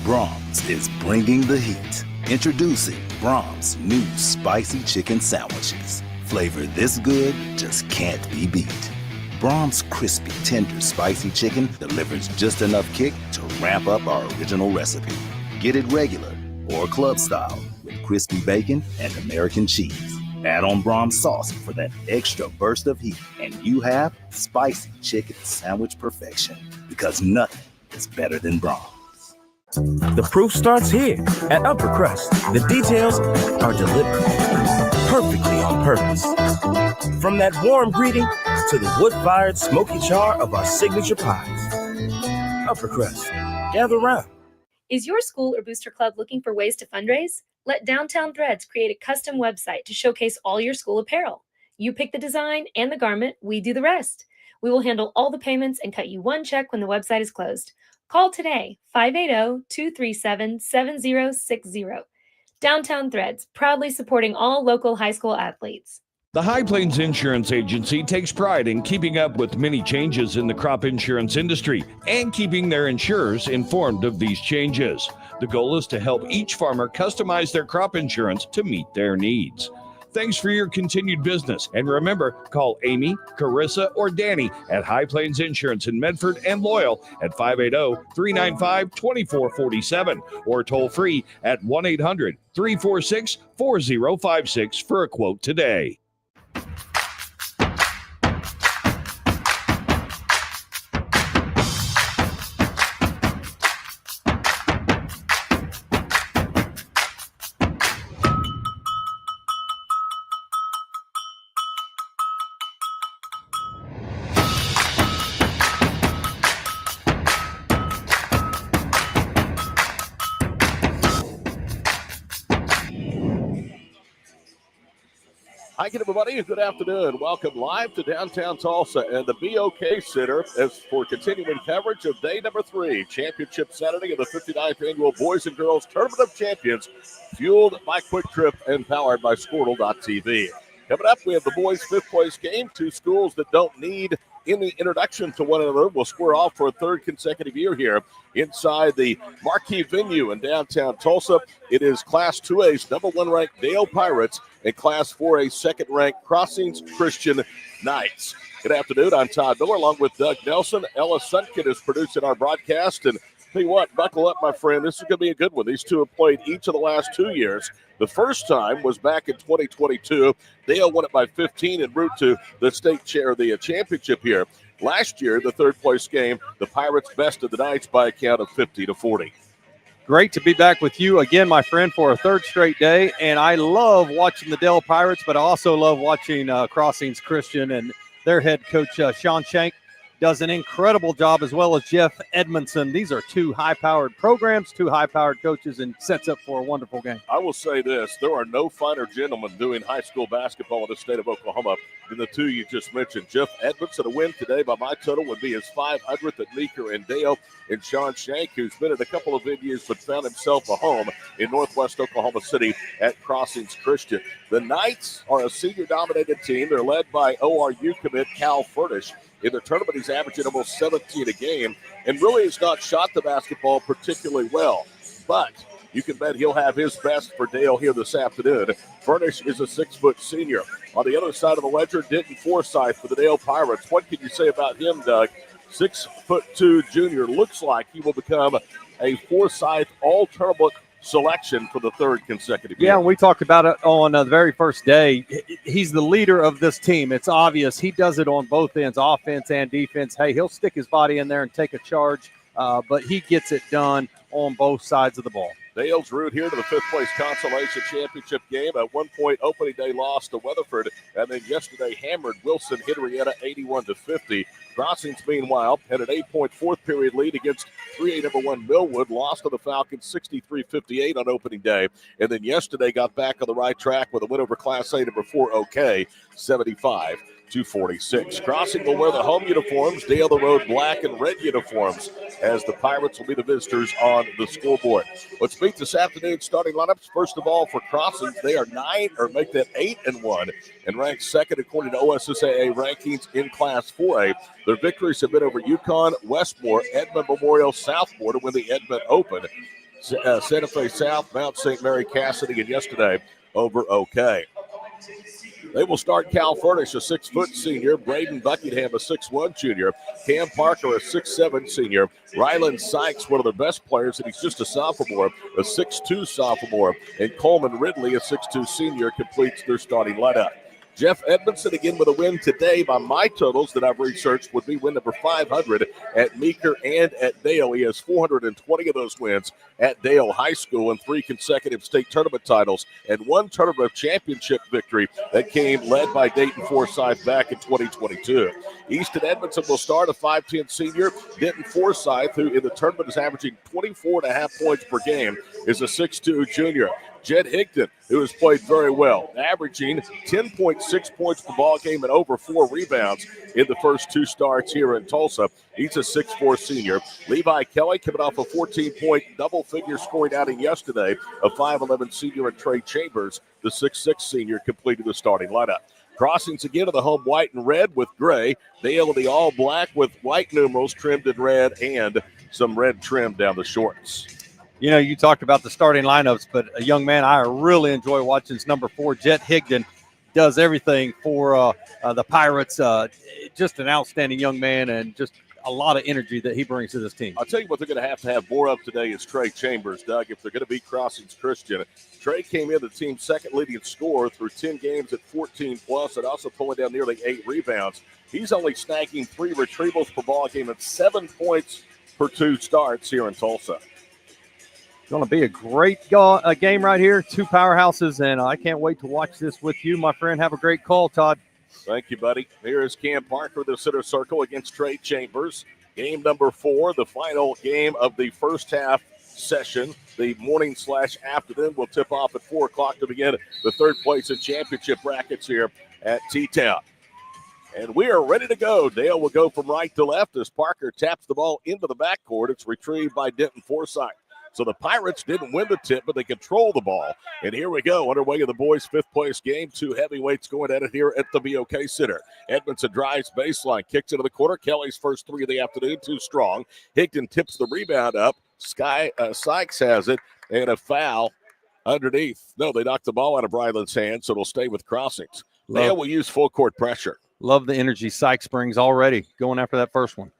Brahms is bringing the heat. Introducing Brahms' new spicy chicken sandwiches. Flavor this good just can't be beat. Brahms' crispy, tender, spicy chicken delivers just enough kick to ramp up our original recipe. Get it regular or club style with crispy bacon and American cheese. Add on Brahms sauce for that extra burst of heat, and you have spicy chicken sandwich perfection. Because nothing is better than Brahms. The proof starts here at Upper Crust. The details are deliberate, perfectly on purpose. From that warm greeting to the wood-fired smoky char of our signature pies. Upper Crust, gather round. Is your school or booster club looking for ways to fundraise? Let Downtown Threads create a custom website to showcase all your school apparel. You pick the design and the garment, we do the rest. We will handle all the payments and cut you one check when the website is closed. Call today, 580-237-7060. Downtown Threads, proudly supporting all local high school athletes. The High Plains Insurance Agency takes pride in keeping up with many changes in the crop insurance industry and keeping their insurers informed of these changes. The goal is to help each farmer customize their crop insurance to meet their needs. Thanks for your continued business. And remember, call Amy, Carissa, or Danny at High Plains Insurance in Medford and Loyal at 580-395-2447 or toll free at 1-800-346-4056 for a quote today. Hi again, everybody. Good afternoon. Welcome live to downtown Tulsa and the BOK Center as for continuing coverage of day number 3, Championship Saturday of the 59th Annual Boys and Girls Tournament of Champions, fueled by Quick Trip and powered by Squirtle.tv. Coming up, we have the boys' fifth place game. Two schools that don't need any introduction to one another will square off for a third consecutive year here inside the marquee venue in downtown Tulsa. It is Class 2A's number 1 ranked Dale Pirates and Class 4A second-ranked Crossings Christian Knights. Good afternoon. I'm Todd Miller along with Doug Nelson. Ella Sunkin is producing our broadcast. And tell you what, buckle up, my friend. This is going to be a good one. These two have played each of the last 2 years. The first time was back in 2022. Dale won it by 15 en route to the state chair of the championship here. Last year, the third-place game, the Pirates bested the Knights by a count of 50-40. Great to be back with you again, my friend, for a third straight day. And I love watching the Dale Pirates, but I also love watching Crossings Christian and their head coach, Sean Shank, does an incredible job, as well as Jeff Edmondson. These are two high-powered programs, two high-powered coaches, and sets up for a wonderful game. I will say this. There are no finer gentlemen doing high school basketball in the state of Oklahoma than the two you just mentioned. Jeff Edmondson, a win today by my total would be his 500th at Meeker and Dale. And Sean Shank, who's been at a couple of venues but found himself a home in northwest Oklahoma City at Crossings Christian. The Knights are a senior-dominated team. They're led by ORU commit Cal Furnish. In the tournament, he's averaging almost 17 a game and really has not shot the basketball particularly well. But you can bet he'll have his best for Dale here this afternoon. Furnish is a 6-foot senior. On the other side of the ledger, Denton Forsyth for the Dale Pirates. What can you say about him, Doug? 6'2" junior. Looks like he will become a Forsyth all-tournament selection for the third consecutive year. Yeah, we talked about it on the very first day. He's the leader of this team. It's obvious. He does it on both ends, offense and defense. Hey, he'll stick his body in there and take a charge, but he gets it done on both sides of the ball. Dale's route here to the fifth-place consolation championship game. At one point, opening day loss to Weatherford, and then yesterday hammered Wilson Henrietta 81-50. Crossings, meanwhile, had an 8-point fourth-period lead against 3A number 1 Millwood, lost to the Falcons 63-58 on opening day, and then yesterday got back on the right track with a win over Class A number 4 OK, 75-46. Crossing will wear the home uniforms, Dale the road black and red uniforms, as the Pirates will be the visitors on the scoreboard. Let's meet this afternoon's starting lineups. First of all, for Crossings, they are 8-1 and ranked second according to OSSAA rankings in Class 4A. Their victories have been over UConn, Westmore, Edmond Memorial, Southmore to win the Edmond Open. Santa Fe South, Mount St. Mary Cassidy, and yesterday over OK. They will start Cal Furnish, a 6-foot senior. Braden Buckingham, a 6'1 junior. Cam Parker, a 6'7 senior. Rylan Sykes, one of their best players, and he's just a sophomore, a 6'2 sophomore. And Coleman Ridley, a 6'2 senior, completes their starting lineup. Jeff Edmondson, again with a win today by my totals that I've researched, would be win number 500 at Meeker and at Dale. He has 420 of those wins at Dale High School and 3 consecutive state tournament titles and 1 tournament championship victory that came led by Dayton Forsyth back in 2022. Easton Edmondson will start, a 5'10 senior. Denton Forsyth, who in the tournament is averaging 24.5 points per game, is a 6'2 junior. Jed Higdon, who has played very well, averaging 10.6 points per ball game and over 4 rebounds in the first 2 starts here in Tulsa. He's a 6'4 senior. Levi Kelly coming off a 14-point double-figure scoring outing yesterday. A 5'11 senior, and Trey Chambers, the 6'6 senior, completed the starting lineup. Crossings again of the home white and red with gray. Dale in the all black with white numerals trimmed in red and some red trim down the shorts. You know, you talked about the starting lineups, but a young man I really enjoy watching is number 4, Jet Higdon. Does everything for the Pirates. Just an outstanding young man and just a lot of energy that he brings to this team. I'll tell you what they're going to have more of today is Trey Chambers, Doug, if they're going to beat Crossings Christian. Trey came in the team's second leading scorer through 10 games at 14+ and also pulling down nearly 8 rebounds. He's only snagging 3 retrievals per ball game and 7 points per 2 starts here in Tulsa. Going to be a great game right here. 2 powerhouses, and I can't wait to watch this with you, my friend. Have a great call, Todd. Thank you, buddy. Here is Cam Parker, the center circle against Trey Chambers. Game number 4, the final game of the first half session. The morning/afternoon will tip off at 4 o'clock to begin the third place in championship brackets here at T-Town. And we are ready to go. Dale will go from right to left as Parker taps the ball into the backcourt. It's retrieved by Denton Forsyth. So the Pirates didn't win the tip, but they control the ball. And here we go, underway in the boys' 5th place game. 2 heavyweights going at it here at the BOK Center. Edmondson drives baseline, kicks into the corner. Kelly's first 3 of the afternoon, too strong. Higdon tips the rebound up. Sykes has it, and a foul underneath. No, they knocked the ball out of Ryland's hand, so it'll stay with Crossings. Dale will use full court pressure. Love the energy Sykes brings already going after that first one.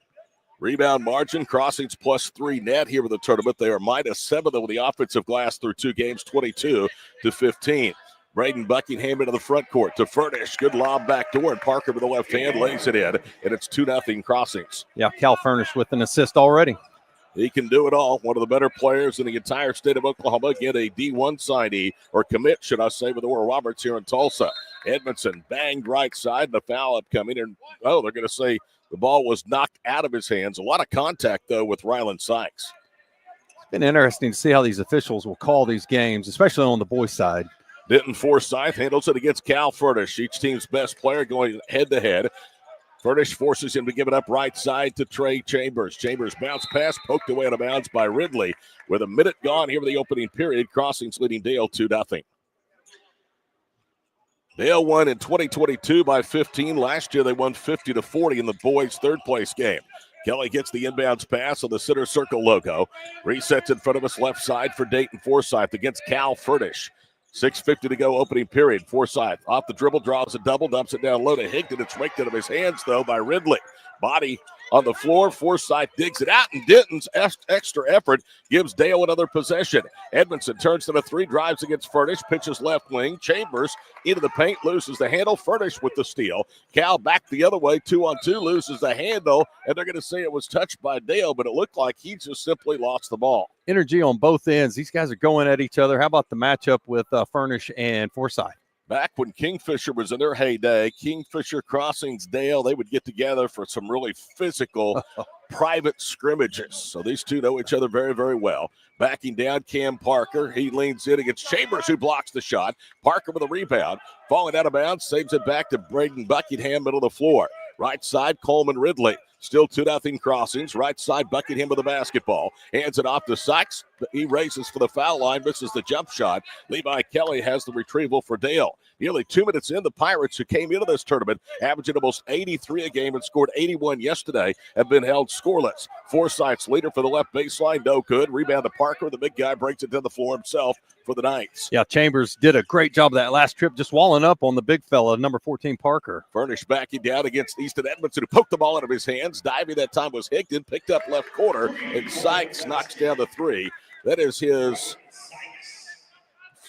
Rebound margin, Crossings +3 net here in the tournament. They are -7 over the offensive glass through 2 games, 22-15. Braden Buckingham into the front court to Furnish. Good lob back door, and Parker with the left hand lays it in, and it's 2-0 Crossings. Yeah, Cal Furnish with an assist already. He can do it all. One of the better players in the entire state of Oklahoma. Again, a D1 signee, or commit, should I say, with Oral Roberts here in Tulsa. Edmondson banged right side, and the foul upcoming. And, they're going to say the ball was knocked out of his hands. A lot of contact, though, with Ryland Sykes. It's been interesting to see how these officials will call these games, especially on the boys' side. Denton Forsyth handles it against Cal Furnish, each team's best player going head-to-head. Furnish forces him to give it up right side to Trey Chambers. Chambers bounce pass, poked away out of bounds by Ridley. With a minute gone here in the opening period, Crossings leading Dale 2-0. Dale won in 2022 by 15. Last year they won 50-40 in the boys' third-place game. Kelly gets the inbounds pass on the center circle logo. Resets in front of us left side for Dayton Forsyth against Cal Furnish. 6:50 to go opening period. Forsyth off the dribble, draws a double, dumps it down low to Higdon. It's raked out of his hands, though, by Ridley. Body on the floor. Forsyth digs it out, and Denton's extra effort gives Dale another possession. Edmondson turns to the 3, drives against Furnish, pitches left wing. Chambers into the paint, loses the handle. Furnish with the steal. Cal back the other way, 2-on-2, loses the handle, and they're going to say it was touched by Dale, but it looked like he just simply lost the ball. Energy on both ends. These guys are going at each other. How about the matchup with Furnish and Forsyth? Back when Kingfisher was in their heyday, Kingfisher, Crossings, Dale, they would get together for some really physical private scrimmages. So these two know each other very, very well. Backing down, Cam Parker. He leans in against Chambers, who blocks the shot. Parker with a rebound. Falling out of bounds, saves it back to Braden Buckingham, middle of the floor. Right side, Coleman Ridley. Still 2-0 Crossings. Right side, Buckingham with the basketball. Hands it off to Sykes. He races for the foul line, misses the jump shot. Levi Kelly has the retrieval for Dale. Nearly 2 minutes in, the Pirates, who came into this tournament averaging almost 83 a game and scored 81 yesterday, have been held scoreless. Forsyth's leader for the left baseline, no good. Rebound to Parker. The big guy breaks it to the floor himself for the Knights. Yeah, Chambers did a great job of that last trip, just walling up on the big fella, number 14, Parker. Furnish backing down against Easton Edmondson, who poked the ball out of his hands. Diving that time was Higdon, picked up left corner, and Sykes knocks down the three. That is his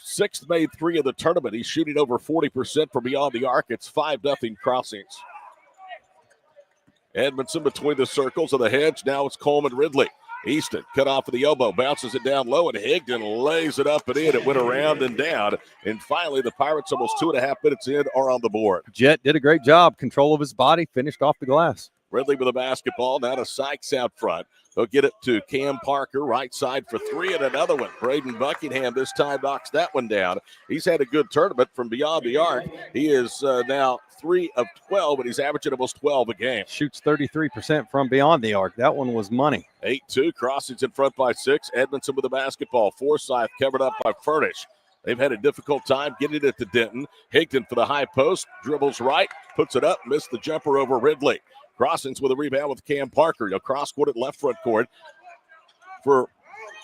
sixth made three of the tournament. He's shooting over 40% from beyond the arc. It's 5-0 Crossings. Edmondson between the circles of the hedge. Now it's Coleman Ridley. Easton cut off of the elbow, bounces it down low, and Higdon lays it up and in. It went around and down. And finally, the Pirates, almost 2.5 minutes in, are on the board. Jet did a great job. Control of his body, finished off the glass. Ridley with a basketball. Now to Sykes out front. They'll get it to Cam Parker, right side for three, and another one. Braden Buckingham this time knocks that one down. He's had a good tournament from beyond the arc. He is now 3 of 12, and he's averaging almost 12 a game. Shoots 33% from beyond the arc. That one was money. 8-2, Crossings in front by 6. Edmondson with the basketball. Forsyth covered up by Furnish. They've had a difficult time getting it to Denton. Higdon for the high post, dribbles right, puts it up, missed the jumper over Ridley. Crossings with a rebound with Cam Parker. He'll cross court at left front court for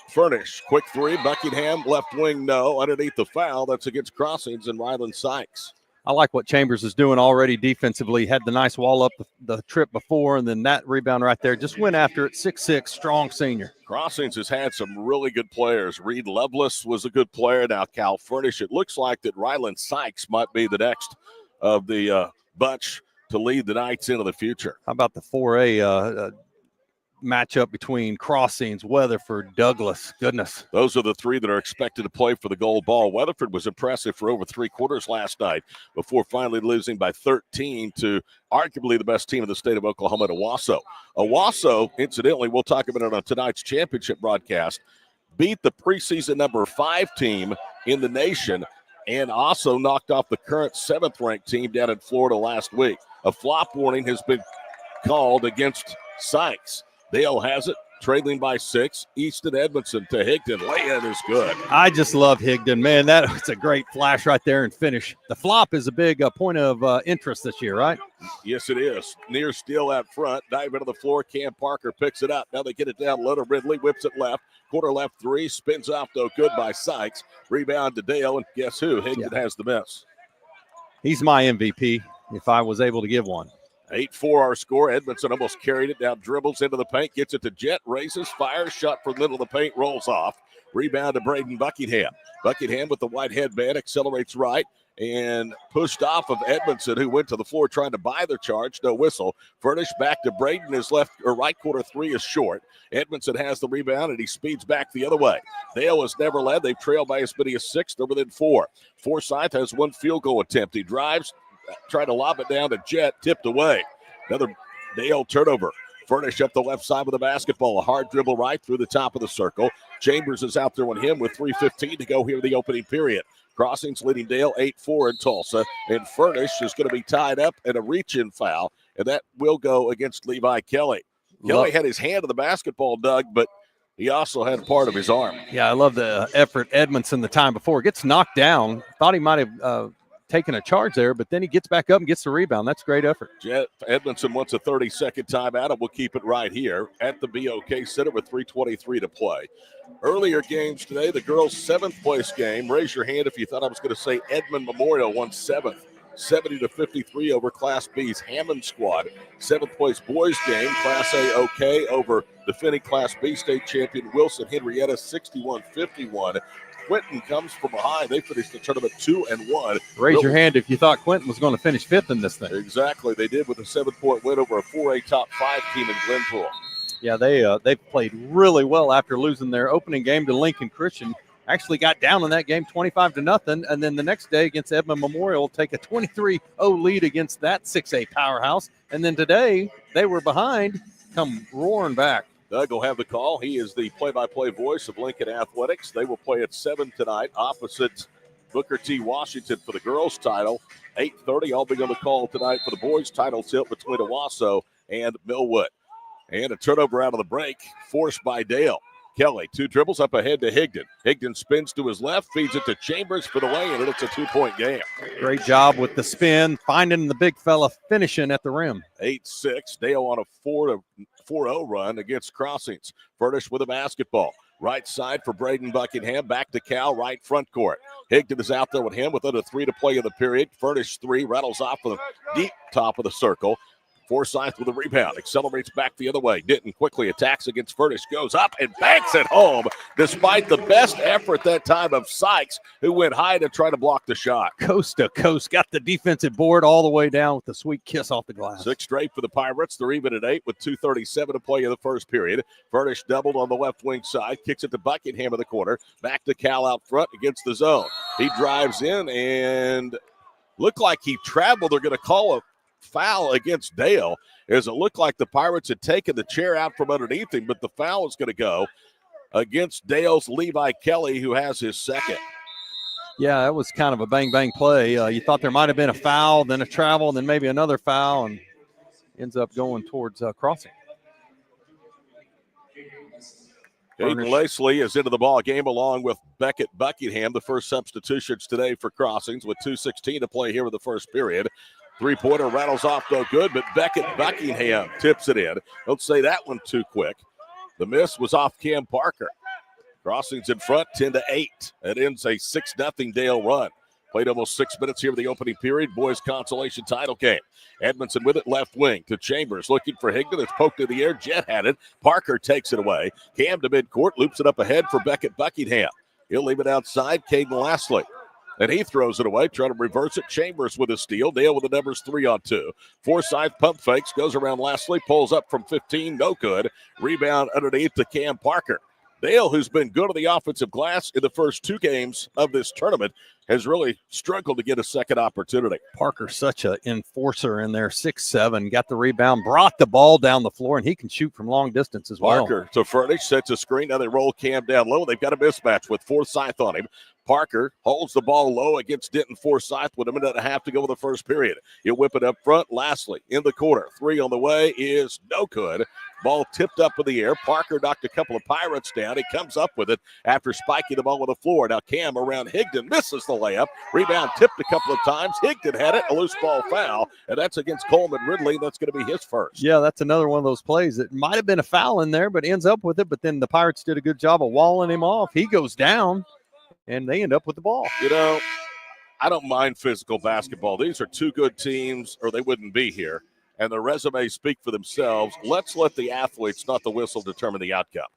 Furnish. Quick three. Buckingham left wing, no. Underneath the foul. That's against Crossings and Ryland Sykes. I like what Chambers is doing already defensively. Had the nice wall up the trip before, and then that rebound right there. Just went after it. 6'6", strong senior. Crossings has had some really good players. Reed Lovelace was a good player. Now Cal Furnish. It looks like that Ryland Sykes might be the next of the bunch to lead the Knights into the future. How about the 4A matchup between Crossings, Weatherford, Douglas? Goodness. Those are the three that are expected to play for the gold ball. Weatherford was impressive for over 3 quarters last night before finally losing by 13 to arguably the best team in the state of Oklahoma, at Owasso. Owasso, incidentally, we'll talk about it on tonight's championship broadcast, beat the preseason number 5 team in the nation and also knocked off the current 7th-ranked team down in Florida last week. A flop warning has been called against Sykes. Dale has it, trailing by 6. Easton Edmondson to Higdon. Lay-in is good. I just love Higdon, man. That's a great flash right there and finish. The flop is a big point of interest this year, right? Yes, it is. Near steal out front. Dive into the floor. Cam Parker picks it up. Now they get it down low to Ridley. Whips it left. Quarter left 3. Spins off, though. Good by Sykes. Rebound to Dale. And guess who? Higdon has the miss. He's my MVP if I was able to give one. 8-4 our score. Edmondson almost carried it down, dribbles into the paint, gets it to Jet, raises, fires, shot from the middle of the paint, rolls off. Rebound to Braden Buckingham. Buckingham with the white headband, accelerates right, and pushed off of Edmondson, who went to the floor trying to buy the charge. No whistle. Furnish back to Braden. His left or right quarter 3 is short. Edmondson has the rebound, and he speeds back the other way. Dale has never led. They've trailed by as many as 6. They're within 4. Forsyth has 1 field goal attempt. He drives, trying to lob it down to Jet, tipped away. Another Dale turnover. Furnish up the left side with the basketball. A hard dribble right through the top of the circle. Chambers is out there on him with 3:15 to go here in the opening period. Crossings leading Dale 8-4 in Tulsa. And Furnish is going to be tied up in a reach-in foul, and that will go against Levi Kelly. Kelly had his hand on the basketball, Doug, but he also had part of his arm. Yeah, I love the effort Edmondson the time before. Gets knocked down. Thought he might have taken a charge there, but then he gets back up and gets the rebound. That's great effort. Edmondson wants a 30-second timeout, and we'll keep it right here at the BOK Center with 3:23 to play. Earlier games today, the girls' 7th place game. Raise your hand if you thought I was going to say Edmond Memorial won 7th. 70-53 over Class B's Hammond squad. 7th place boys game, Class A OK over defending Class B state champion Wilson Henrietta 61-51. Quinton comes from behind. They finished the tournament 2-1. Raise your hand if you thought Quinton was going to finish 5th in this thing. Exactly. They did with a 7-point win over a 4A top 5 team in Glenpool. Yeah, they played really well after losing their opening game to Lincoln Christian. Actually got down in that game 25-0, and then the next day against Edmond Memorial take a 23-0 lead against that 6A powerhouse. And then today they were behind, come roaring back. Doug will have the call. He is the play-by-play voice of Lincoln Athletics. They will play at 7 tonight opposite Booker T. Washington for the girls' title. 8:30, I'll be on the call tonight for the boys' title tilt between Owasso and Millwood. And a turnover out of the break forced by Dale. Kelly, 2 dribbles up ahead to Higdon. Higdon spins to his left, feeds it to Chambers for the lay, and it's a 2-point game. Great job with the spin, finding the big fella, finishing at the rim. 8-6. Dale on a 4-0 run against Crossings. Furnish with a basketball. Right side for Braden Buckingham. Back to Cal, right front court. Higdon is out there with him with under 3 to play in the period. Furnish 3, rattles off the deep top of the circle. Forsyth with a rebound, accelerates back the other way. Denton quickly attacks against Furnish, goes up and banks it home, despite the best effort that time of Sykes, who went high to try to block the shot. Coast to coast, got the defensive board all the way down with the sweet kiss off the glass. 6 straight for the Pirates. They're even at 8 with 2:37 to play in the first period. Furnish doubled on the left wing side, kicks it to Buckingham in the corner. Back to Cal out front against the zone. He drives in and looked like he traveled. They're going to call a foul against Dale, as it looked like the Pirates had taken the chair out from underneath him, but the foul is going to go against Dale's Levi Kelly, who has his second. Yeah, that was kind of a bang-bang play. You thought there might have been a foul, then a travel, and then maybe another foul, and ends up going towards crossing. Aiden Lacey is into the ball game along with Beckett Buckingham, the first substitutions today for Crossings, with 2:16 to play here in the first period. 3-pointer rattles off no good, but Beckett Buckingham tips it in. Don't say that one too quick. The miss was off Cam Parker. Crossings in front, 10-8. It ends a 6-0 Dale run. Played almost 6 minutes here in the opening period. Boys consolation title game. Edmondson with it left wing to Chambers, looking for Higdon. It's poked in the air. Jet had it. Parker takes it away. Cam to midcourt, loops it up ahead for Beckett Buckingham. He'll leave it outside. Caden Lastly. And he throws it away, trying to reverse it. Chambers with a steal. Dale with the numbers 3-on-2. Forsyth pump fakes, goes around Lastly, pulls up from 15, no good. Rebound underneath to Cam Parker. Dale, who's been good on the offensive glass in the first 2 games of this tournament, has really struggled to get a second opportunity. Parker's such an enforcer in there, 6'7", got the rebound, brought the ball down the floor, and he can shoot from long distance as well. Parker to Furnish, sets a screen. Now they roll Cam down low. They've got a mismatch with Forsyth on him. Parker holds the ball low against Denton Forsyth with a minute and a half to go in the first period. He'll whip it up front. Lastly, in the corner. 3 on the way is no good. Ball tipped up in the air. Parker knocked a couple of Pirates down. He comes up with it after spiking the ball on the floor. Now Cam around Higdon misses the layup. Rebound tipped a couple of times. Higdon had it. A loose ball foul. And that's against Coleman Ridley. That's going to be his first. Yeah, that's another one of those plays. It might have been a foul in there, but ends up with it. But then the Pirates did a good job of walling him off. He goes down, and they end up with the ball. You know, I don't mind physical basketball. These are 2 good teams, or they wouldn't be here. And the resumes speak for themselves. Let's let the athletes, not the whistle, determine the outcome.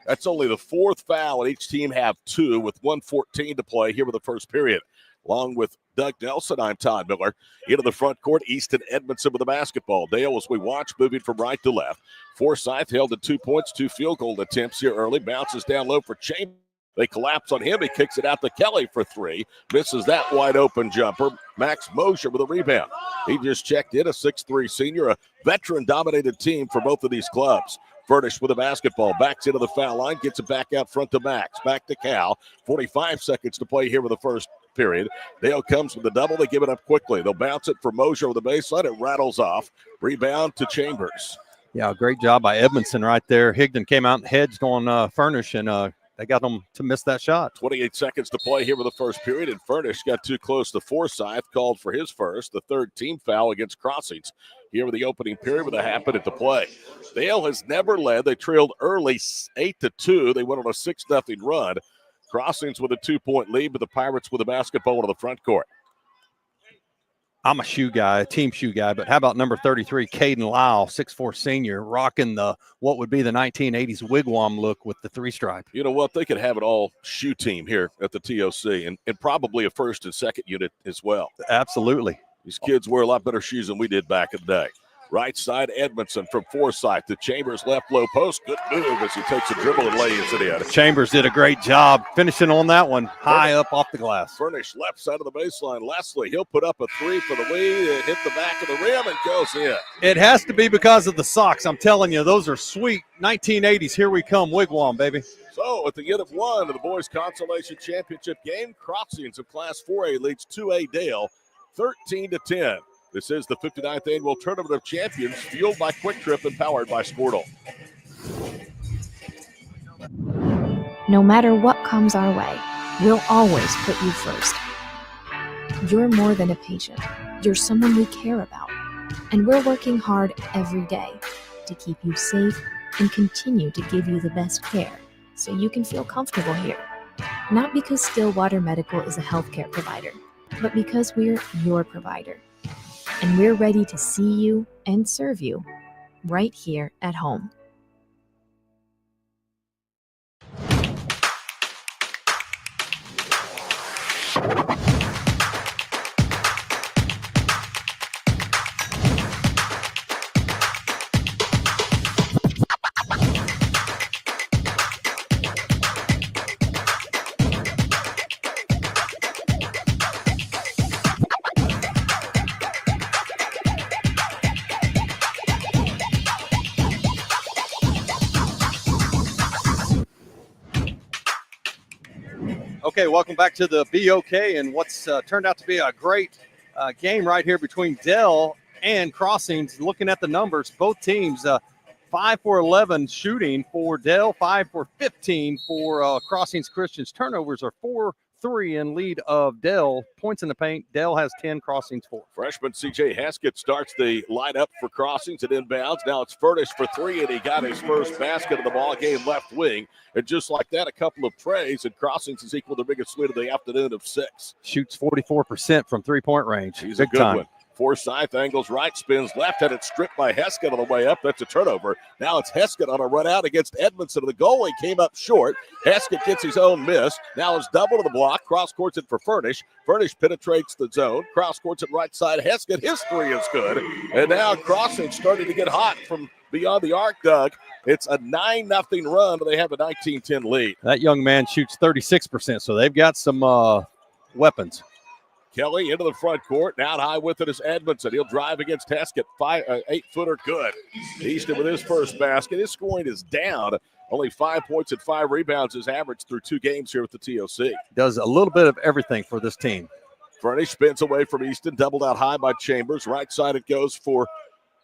That's only the 4th foul, and each team have 2 with 1:14 to play here in the first period. Along with Doug Nelson, I'm Todd Miller. Into the front court, Easton Edmondson with the basketball. Dale, as we watch, moving from right to left. Forsyth held to 2 points, 2 field goal attempts here early. Bounces down low for Chambers. They collapse on him. He kicks it out to Kelly for 3. Misses that wide open jumper. Max Mosher with a rebound. He just checked in, a 6'3 senior, a veteran-dominated team for both of these clubs. Furnish with a basketball. Backs into the foul line. Gets it back out front to Max. Back to Cal. 45 seconds to play here with the first period. Dale comes with the double. They give it up quickly. They'll bounce it for Mosher with the baseline. It rattles off. Rebound to Chambers. Yeah, great job by Edmondson right there. Higdon came out and hedged on Furnish, and they got them to miss that shot. 28 seconds to play here with the first period, and Furnish got too close to Forsyth, called for his first, the 3rd team foul against Crossings here with the opening period with a half minute to play. Dale has never led. They trailed early 8-2. They went on a 6-0 run. Crossings with a 2-point lead, but the Pirates with the basketball into the front court. I'm a shoe guy, a team shoe guy, but how about number 33, Caden Lyle, 6'4 senior, rocking the what would be the 1980s wigwam look with the 3-stripe. You know what? They could have an all shoe team here at the TOC and probably a first and second unit as well. Absolutely. These kids wear a lot better shoes than we did back in the day. Right side, Edmondson from Forsyth to Chambers, left low post. Good move as he takes a dribble and lays it in. Chambers did a great job finishing on that one, high up off the glass. Furnish left side of the baseline. Leslie, he'll put up a 3 for the lead. It hit the back of the rim and goes in. It has to be because of the socks. I'm telling you, those are sweet 1980s. Here we come, wigwam, baby. So at the end of one of the boys' consolation championship game, Crossings of Class 4A leads 2A Dale 13-10. This is the 59th Annual Tournament of Champions, fueled by Quick Trip and powered by Squirtle. No matter what comes our way, we'll always put you first. You're more than a patient. You're someone we care about. And we're working hard every day to keep you safe and continue to give you the best care so you can feel comfortable here. Not because Stillwater Medical is a healthcare provider, but because we're your provider. And we're ready to see you and serve you right here at home. Okay, welcome back to the BOK and what's turned out to be a great game right here between Dell and Crossings. Looking at the numbers, both teams 5 for 11 shooting for Dell, 5 for 15 for Crossings Christians. Turnovers are 4-3 in lead of Dell. Points in the paint, Dell has 10, Crossings 4. Freshman C.J. Haskett starts the lineup for Crossings at inbounds. Now it's Furnish for three, and he got his first basket of the ball game left wing. And just like that, a couple of trays, and Crossings has equaled their biggest lead of the afternoon of 6. Shoots 44% from three-point range. He's Big a good time. one. Forsyth angles right, spins left, had it stripped by Heskett on the way up. That's a turnover. Now it's Heskett on a run out against Edmondson. The goalie came up short. Heskett gets his own miss. Now it's double to the block. Cross courts it for Furnish. Furnish penetrates the zone. Cross courts it right side. Heskett, his three is good. And now Crossing starting to get hot from beyond the arc, Doug. It's a 9-0 run, but they have a 19-10 lead. That young man shoots 36%, so they've got some weapons. Kelly into the front court. Now high with it is Edmondson. He'll drive against Heskett. 8-footer good. Easton with his first basket. His scoring is down. Only 5 points and 5 rebounds is average through 2 games here with the TOC. Does a little bit of everything for this team. Furnish spins away from Easton. Doubled out high by Chambers. Right side it goes for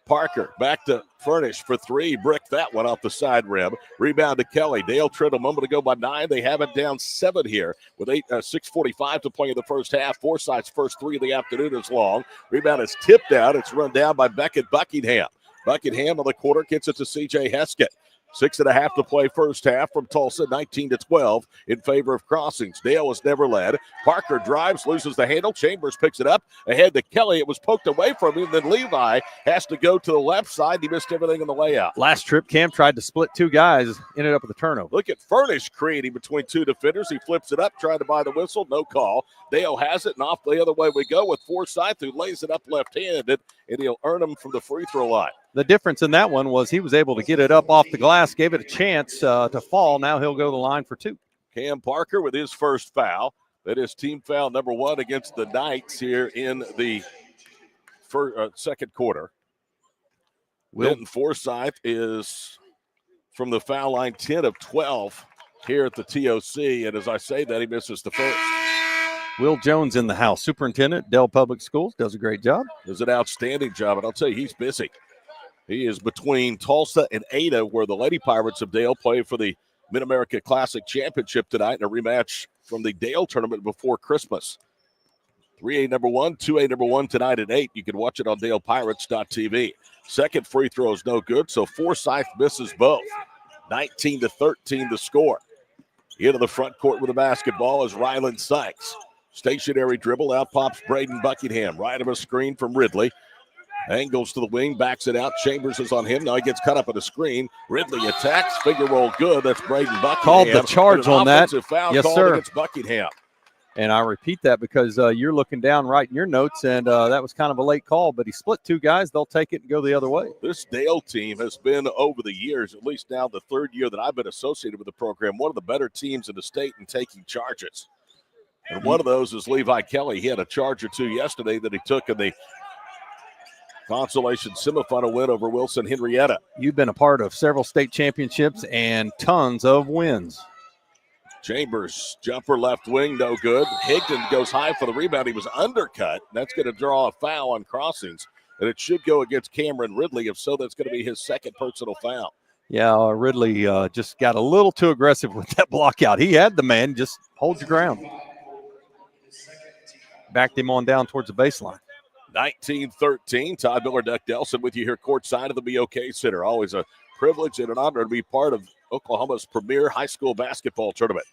Parker. Back to Furnish for 3. Bricked that one off the side rim. Rebound to Kelly. Dale trailed a moment ago by 9. They have it down 7 here with 6:45 to play in the first half. Forsyth's first 3 of the afternoon is long. Rebound is tipped out. It's run down by Beckett Buckingham. Buckingham on the quarter gets it to C.J. Heskett. 6.5 to play first half from Tulsa, 19-12 in favor of Crossings. Dale was never led. Parker drives, loses the handle. Chambers picks it up ahead to Kelly. It was poked away from him. Then Levi has to go to the left side. He missed everything on the layout. Last trip, Cam tried to split 2 guys, ended up with a turnover. Look at Furnish creating between 2 defenders. He flips it up, trying to buy the whistle. No call. Dale has it, and off the other way we go with Forsyth, who lays it up left-handed, and he'll earn him from the free throw line. The difference in that one was he was able to get it up off the glass, gave it a chance to fall. Now he'll go to the line for 2. Cam Parker with his first foul. That is team foul number 1 against the Knights here in the second quarter. Wilton Forsyth is from the foul line 10 of 12 here at the TOC. And as I say that, he misses the first. Will Jones in the house. Superintendent, Dell Public Schools, does a great job. Does an outstanding job, and I'll tell you, he's busy. He is between Tulsa and Ada, where the Lady Pirates of Dale play for the Mid-America Classic Championship tonight in a rematch from the Dale tournament before Christmas. 3A number 1, 2A number 1 tonight at 8. You can watch it on DalePirates.tv. Second free throw is no good, so Forsyth misses both. 19-13 the score. Into the front court with the basketball is Ryland Sykes. Stationary dribble, out pops Braden Buckingham. Right of a screen from Ridley. Angles to the wing, backs it out. Chambers is on him. Now he gets cut up at a screen. Ridley attacks. Figure roll good. That's Braden Buckingham. Called the charge on that. Foul yes, called sir. against Buckingham. And I repeat that because you're looking down right in your notes, and that was kind of a late call, but he split 2 guys. They'll take it and go the other way. This Dale team has been, over the years, at least now the 3rd year that I've been associated with the program, one of the better teams in the state in taking charges. And one of those is Levi Kelly. He had a charge or 2 yesterday that he took in the consolation semifinal win over Wilson Henrietta. You've been a part of several state championships and tons of wins. Chambers, jumper left wing, no good. Higdon goes high for the rebound. He was undercut. That's going to draw a foul on Crossings, and it should go against Cameron Ridley. If so, that's going to be his second personal foul. Yeah, Ridley just got a little too aggressive with that block out. He had the man, just hold your ground. Backed him on down towards the baseline. 19-13. Todd Miller, Duck Delson with you here courtside of the BOK Center. Always a privilege and an honor to be part of Oklahoma's premier high school basketball tournament.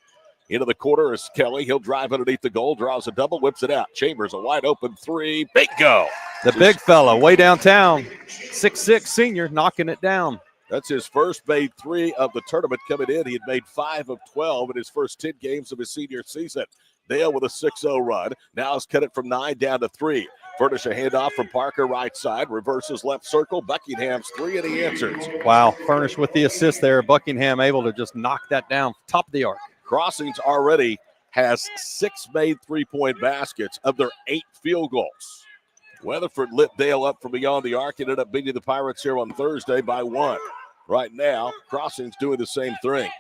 Into the quarter is Kelly. He'll drive underneath the goal, draws a double, whips it out. Chambers, a wide open three. Bingo! The big fella way downtown. 6'6" senior knocking it down. That's his first made three of the tournament coming in. He had made 5 of 12 in his first 10 games of his senior season. Dale with a 6-0 run. Now has cut it from 9 down to 3. Furnish a handoff from Parker right side. Reverses left circle. Buckingham's three, and he answers. Wow, Furnish with the assist there. Buckingham able to just knock that down top of the arc. Crossings already has 6 made three-point baskets of their 8 field goals. Weatherford lit Dale up from beyond the arc. Ended up beating the Pirates here on Thursday by 1. Right now, Crossings doing the same thing.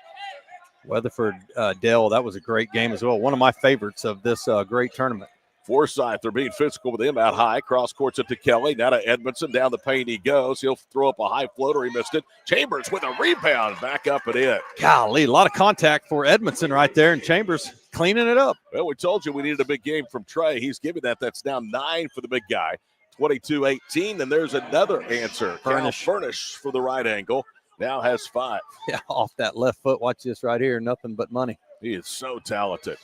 Weatherford, Dale, that was a great game as well. One of my favorites of this great tournament. Forsyth, they're being physical with him out high. Cross courts it to Kelly. Now to Edmondson. Down the paint he goes. He'll throw up a high floater. He missed it. Chambers with a rebound. Back up and in. Golly, a lot of contact for Edmondson right there. And Chambers cleaning it up. Well, we told you we needed a big game from Trey. He's giving that. That's now 9 for the big guy. 22-18. And there's another answer. Furnish for the right angle. Now has 5. Yeah, off that left foot. Watch this right here. Nothing but money. He is so talented.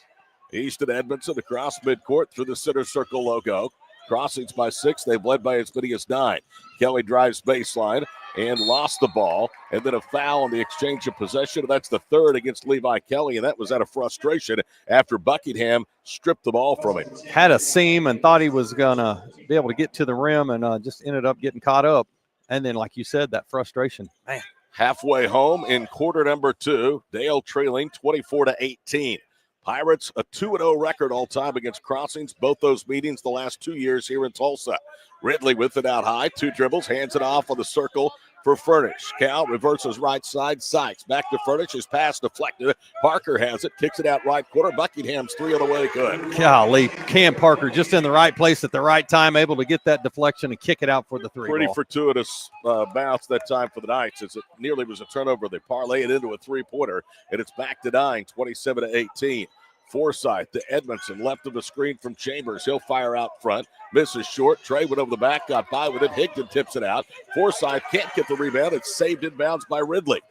Easton Edmondson across midcourt through the center circle logo. Crossings by 6. They've led by as many as 9. Kelly drives baseline and lost the ball. And then a foul on the exchange of possession. That's the third against Levi Kelly. And that was out of frustration after Buckingham stripped the ball from him. Had a seam and thought he was going to be able to get to the rim and just ended up getting caught up. And then, like you said, that frustration. Man. Halfway home in quarter number 2. Dale trailing 24-18. Pirates, a 2-0 record all time against Crossings. Both those meetings the last 2 years here in Tulsa. Ridley with it out high. 2 dribbles, hands it off on the circle for Furnish. Cal reverses right side. Sykes back to Furnish. His pass deflected. Parker has it. Kicks it out right corner. Buckingham's 3 on the way. Good. Golly, Cam Parker just in the right place at the right time, able to get that deflection and kick it out for the 3 Pretty ball. Fortuitous bounce that time for the Knights as it nearly was a turnover. They parlay it into a 3-pointer, and it's back to 9, 27-18. Forsyth to Edmondson, left of the screen from Chambers. He'll fire out front. Misses short. Trey went over the back, got by with it. Higdon tips it out. Forsyth can't get the rebound. It's saved inbounds by Ridley.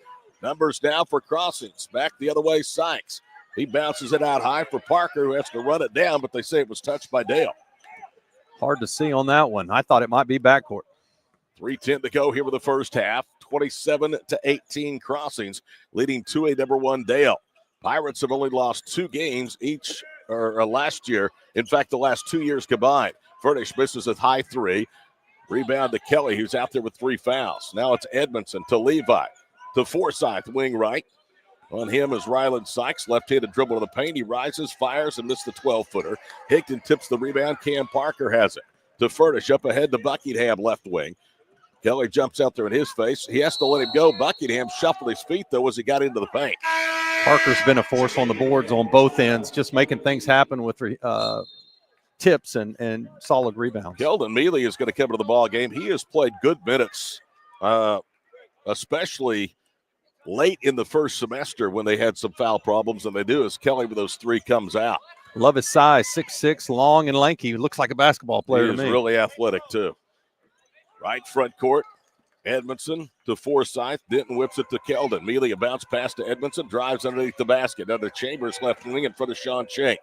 Numbers now for Crossings. Back the other way, Sykes. He bounces it out high for Parker, who has to run it down, but they say it was touched by Dale. Hard to see on that one. I thought it might be backcourt. 3:10 to go here with the first half. 27-18 Crossings, leading to a number 1 Dale. Pirates have only lost 2 games each or last year. In fact, the last 2 years combined. Furnish misses a high 3. Rebound to Kelly, who's out there with 3 fouls. Now it's Edmondson to Levi. To Forsyth, wing right. On him is Ryland Sykes. Left-handed dribble to the paint. He rises, fires, and missed the 12-footer. Higdon tips the rebound. Cam Parker has it. To Furnish, up ahead to Buckingham, left wing. Kelly jumps out there in his face. He has to let him go. Buckingham shuffled his feet, though, as he got into the paint. Parker's been a force on the boards on both ends, just making things happen with tips and solid rebounds. Keldon Mealy is going to come into the ball game. He has played good minutes, especially late in the first semester when they had some foul problems, and they do as Kelly with those 3 comes out. Love his size, 6'6", long and lanky. Looks like a basketball player to me. He is really athletic, too. Right front court. Edmondson to Forsyth. Denton whips it to Keldon. Mealy a bounce pass to Edmondson. Drives underneath the basket. Under Chambers left wing in front of Sean Shank.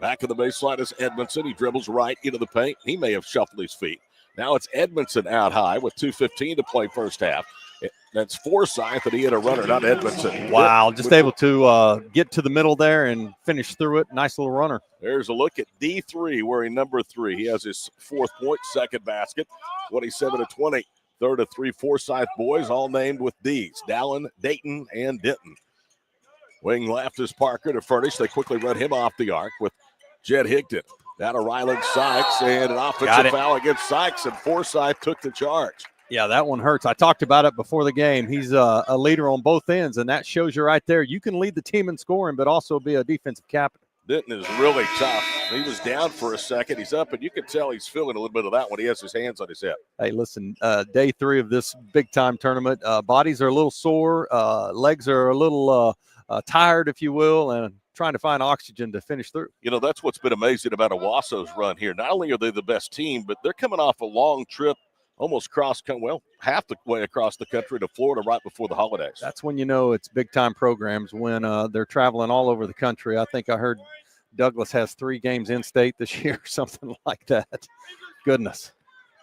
Back of the baseline is Edmondson. He dribbles right into the paint. He may have shuffled his feet. Now it's Edmondson out high with 2:15 to play first half. That's Forsyth, and he had a runner, not Edmondson. Wow, just able to get to the middle there and finish through it. Nice little runner. There's a look at D3, wearing number 3. He has his 4th point, 2nd basket, 27-20. 3rd of 3 Forsyth boys, all named with D's. Dallin, Dayton, and Denton. Wing left is Parker to Furnish. They quickly run him off the arc with Jed Higdon. Down to Ryland Sykes, and an offensive foul against Sykes, and Forsyth took the charge. Yeah, that one hurts. I talked about it before the game. He's a leader on both ends, and that shows you right there. You can lead the team in scoring, but also be a defensive captain. Denton is really tough. He was down for a second. He's up, and you can tell he's feeling a little bit of that when he has his hands on his hip. Hey, listen, day 3 of this big-time tournament, bodies are a little sore, legs are a little tired, if you will, and trying to find oxygen to finish through. You know, that's what's been amazing about Owasso's run here. Not only are they the best team, but they're coming off a long trip, almost half the way across the country to Florida right before the holidays. That's when you know it's big-time programs, when they're traveling all over the country. I think I heard Douglas has 3 games in state this year, something like that. Goodness.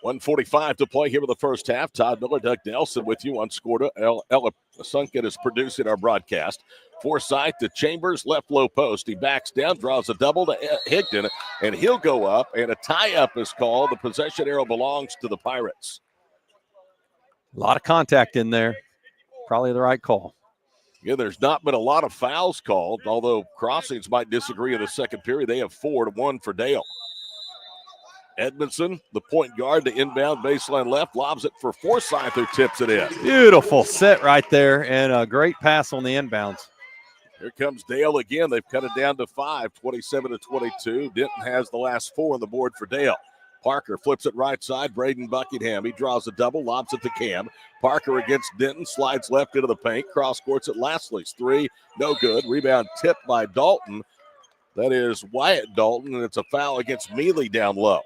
1:45 to play here in the first half. Todd Miller, Doug Nelson with you on Scorta. Ella Sunken is producing our broadcast. Forsythe to Chambers, left low post. He backs down, draws a double to Higdon, and he'll go up, and a tie-up is called. The possession arrow belongs to the Pirates. A lot of contact in there. Probably the right call. Yeah, there's not been a lot of fouls called, although Crossings might disagree in the second period. They have 4-1 for Dale. Edmondson, the point guard, the inbound baseline left, lobs it for Forsythe, who tips it in. Beautiful set right there, and a great pass on the inbounds. Here comes Dale again. They've cut it down to 5, 27-22. Denton has the last 4 on the board for Dale. Parker flips it right side. Braden Buckingham. He draws a double, lobs it to Cam. Parker against Denton, slides left into the paint. Cross courts at Lastly's 3, no good. Rebound tipped by Dalton. That is Wyatt Dalton, and it's a foul against Mealy down low.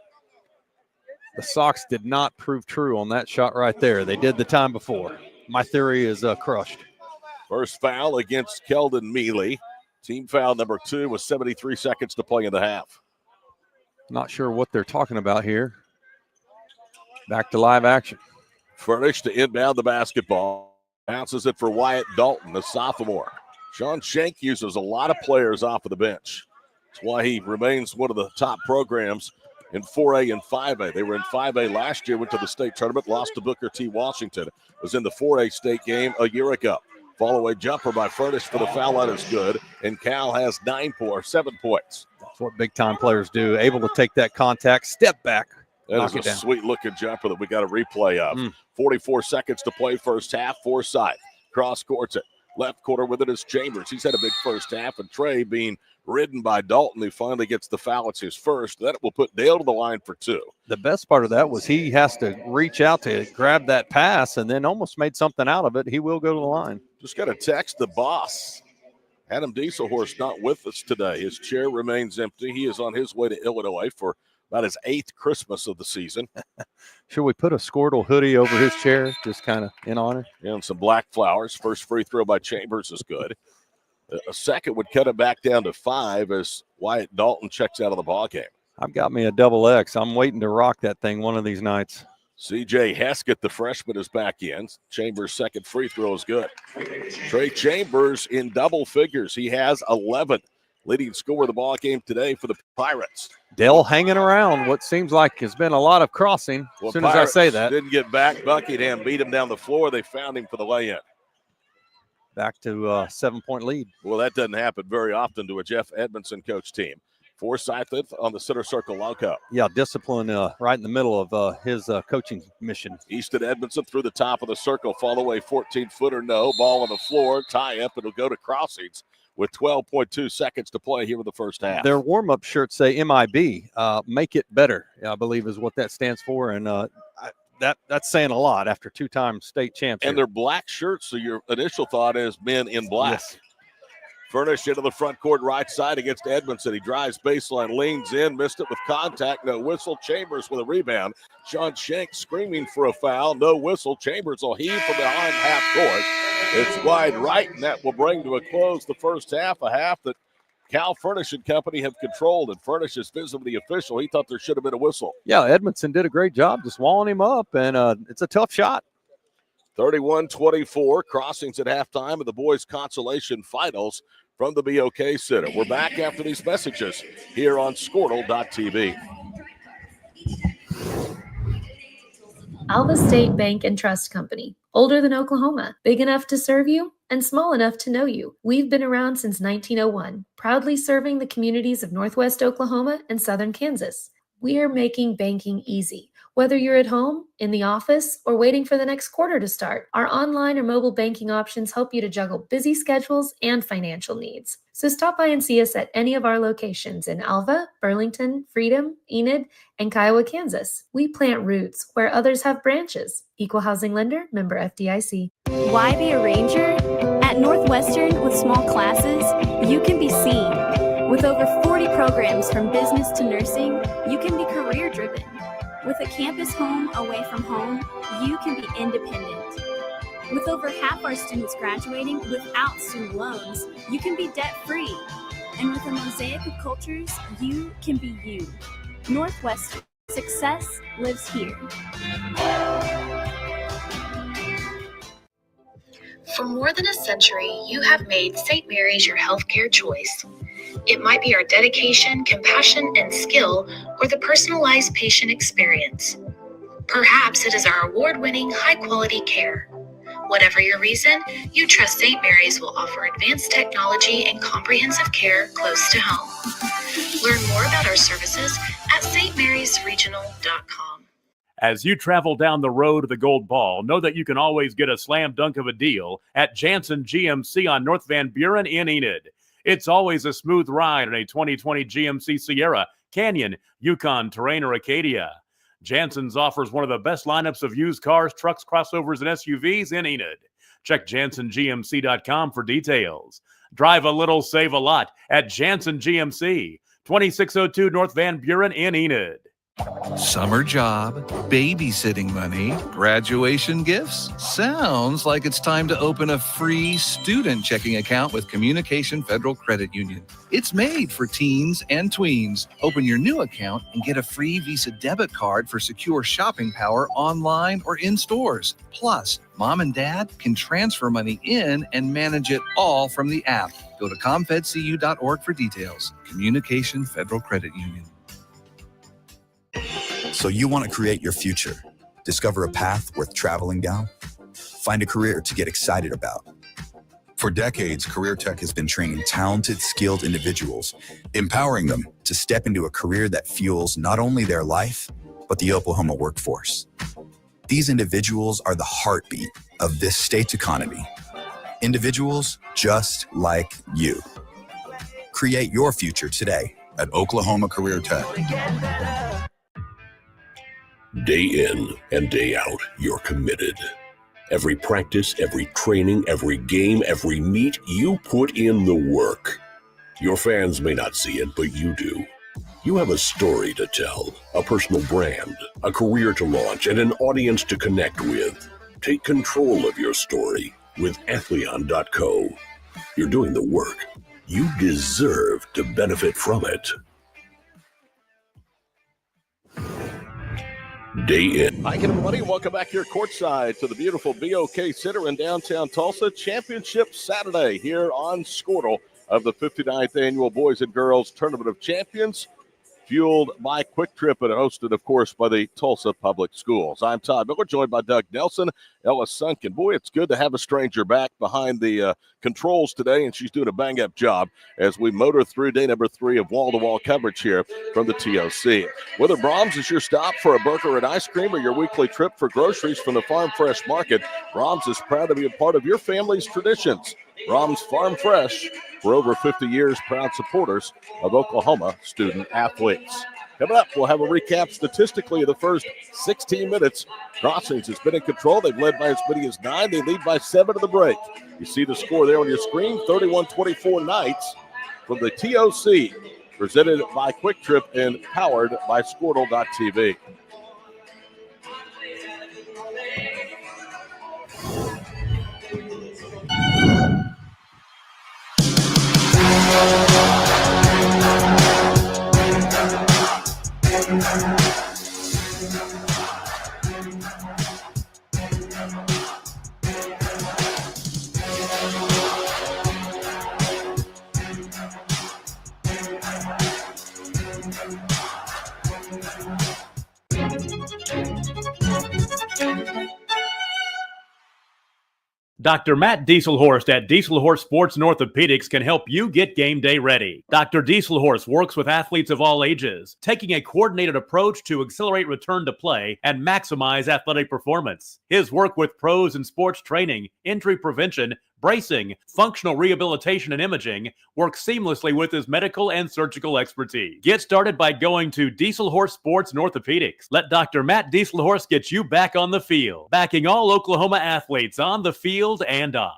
The Sox did not prove true on that shot right there. They did the time before. My theory is crushed. First foul against Keldon Mealy. Team foul number 2 with 73 seconds to play in the half. Not sure what they're talking about here. Back to live action. Furnish to inbound the basketball. Bounces it for Wyatt Dalton, the sophomore. Sean Shank uses a lot of players off of the bench. That's why he remains one of the top programs in 4A and 5A. They were in 5A last year, went to the state tournament, lost to Booker T. Washington. Was in the 4A state game a year ago. Follow-away jumper by Furnish for the foul line is good, and Cal has 7 points. That's what big-time players do, able to take that contact, step back, that is a sweet-looking jumper that we got a replay of. 44 seconds to play first half. Forsythe cross courts it. Left corner with it is Chambers. He's had a big first half, and Trey being ridden by Dalton, who finally gets the foul. It's his first. That will put Dale to the line for 2. The best part of that was he has to reach out to grab that pass and then almost made something out of it. He will go to the line. Just got to text the boss. Adam Dieselhorst not with us today. His chair remains empty. He is on his way to Illinois for about his 8th Christmas of the season. Should we put a Squirtle hoodie over his chair, just kind of in honor? Yeah, and some black flowers. First free throw by Chambers is good. A second would cut it back down to 5 as Wyatt Dalton checks out of the ballgame. I've got me a double X. I'm waiting to rock that thing one of these nights. C.J. Heskett, the freshman, is back in. Chambers' second free throw is good. Trey Chambers in double figures. He has 11. Leading scorer of the ball game today for the Pirates. Dell hanging around what seems like has been a lot of crossing. As soon as I say that. Didn't get back. Buckingham beat him down the floor. They found him for the lay-in. Back to a 7-point lead. Well, that doesn't happen very often to a Jeff Edmondson coach team. Forsythe on the center circle loco. Yeah, discipline right in the middle of his coaching mission. Easton Edmondson through the top of the circle. Fall away 14-footer, no. Ball on the floor. Tie up. It'll go to Crossings with 12.2 seconds to play here in the first half. Their warm-up shirts say MIB, make it better, I believe is what that stands for. And that's saying a lot after 2-time state champs. And they're black shirts, so your initial thought is men in black. Yes. Furnish into the front court right side against Edmondson. He drives baseline, leans in, missed it with contact. No whistle. Chambers with a rebound. Sean Shank screaming for a foul. No whistle. Chambers will heave from behind half court. It's wide right, and that will bring to a close the first half, a half that Cal Furnish and company have controlled. And Furnish is visiting the official. He thought there should have been a whistle. Yeah, Edmondson did a great job just walling him up, and it's a tough shot. 31-24, Crossings at halftime of the boys' consolation finals from the BOK Center. We're back after these messages here on Squirtle.tv. Alva State Bank and Trust Company. Older than Oklahoma, big enough to serve you, and small enough to know you. We've been around since 1901, proudly serving the communities of Northwest Oklahoma and Southern Kansas. We are making banking easy. Whether you're at home, in the office, or waiting for the next quarter to start, our online or mobile banking options help you to juggle busy schedules and financial needs. So stop by and see us at any of our locations in Alva, Burlington, Freedom, Enid, and Kiowa, Kansas. We plant roots where others have branches. Equal Housing Lender, member FDIC. Why be a ranger? At Northwestern, with small classes, you can be seen. With over 40 programs from business to nursing, you can be career-driven. With a campus home away from home, you can be independent. With over half our students graduating without student loans, you can be debt-free. And with a mosaic of cultures, you can be you. Northwestern. Success lives here. For more than a century, you have made St. Mary's your healthcare choice. It might be our dedication, compassion, and skill, or the personalized patient experience. Perhaps it is our award-winning, high-quality care. Whatever your reason, you trust St. Mary's will offer advanced technology and comprehensive care close to home. Learn more about our services at stmarysregional.com. As you travel down the road to the gold ball, know that you can always get a slam dunk of a deal at Jansen GMC on North Van Buren in Enid. It's always a smooth ride in a 2020 GMC Sierra, Canyon, Yukon, Terrain, or Acadia. Jansen's offers one of the best lineups of used cars, trucks, crossovers, and SUVs in Enid. Check JansenGMC.com for details. Drive a little, save a lot at Jansen GMC, 2602 North Van Buren in Enid. Summer job, babysitting money, graduation gifts. Sounds like it's time to open a free student checking account with Communication Federal Credit Union. It's made for teens and tweens. Open your new account and get a free Visa debit card for secure shopping power online or in stores. Plus, mom and dad can transfer money in and manage it all from the app. Go to comfedcu.org for details. Communication Federal Credit Union. So you want to create your future, discover a path worth traveling down, find a career to get excited about. For decades, Career Tech has been training talented, skilled individuals, empowering them to step into a career that fuels not only their life, but the Oklahoma workforce. These individuals are the heartbeat of this state's economy. Individuals just like you. Create your future today at Oklahoma Career Tech. Day in and day out, you're committed. Every practice, every training, every game, every meet, you put in the work. Your fans may not see it, but you do. You have a story to tell, a personal brand, a career to launch, and an audience to connect with. Take control of your story with Athleon.co. You're doing the work. You deserve to benefit from it. Day in. Hi again, everybody. Welcome back here courtside to the beautiful BOK Center in downtown Tulsa. Championship Saturday here on Squirtle of the 59th Annual Boys and Girls Tournament of Champions, fueled by Quick Trip and hosted, of course, by the Tulsa Public Schools. I'm Todd Miller, joined by Doug Nelson, Ella Sunken. Boy, it's good to have a stranger back behind the controls today, and she's doing a bang-up job as we motor through day number 3 of wall-to-wall coverage here from the TOC. Whether Brahms is your stop for a burger and ice cream or your weekly trip for groceries from the Farm Fresh Market, Brahms is proud to be a part of your family's traditions. Brahms Farm Fresh, for over 50 years, proud supporters of Oklahoma student athletes. Coming up, we'll have a recap statistically of the first 16 minutes. Crossings has been in control. They've led by as many as 9. They lead by 7 to the break. You see the score there on your screen, 31-24 Knights from the TOC, presented by Quick Trip and powered by Squirtle.tv. Dr. Matt Dieselhorst at Dieselhorst Sports and Orthopedics can help you get game day ready. Dr. Dieselhorst works with athletes of all ages, taking a coordinated approach to accelerate return to play and maximize athletic performance. His work with pros in sports training, injury prevention, bracing, functional rehabilitation, and imaging works seamlessly with his medical and surgical expertise. Get started by going to Dieselhorst Sports and Orthopedics. Let Dr. Matt Dieselhorst get you back on the field, backing all Oklahoma athletes on the field and off.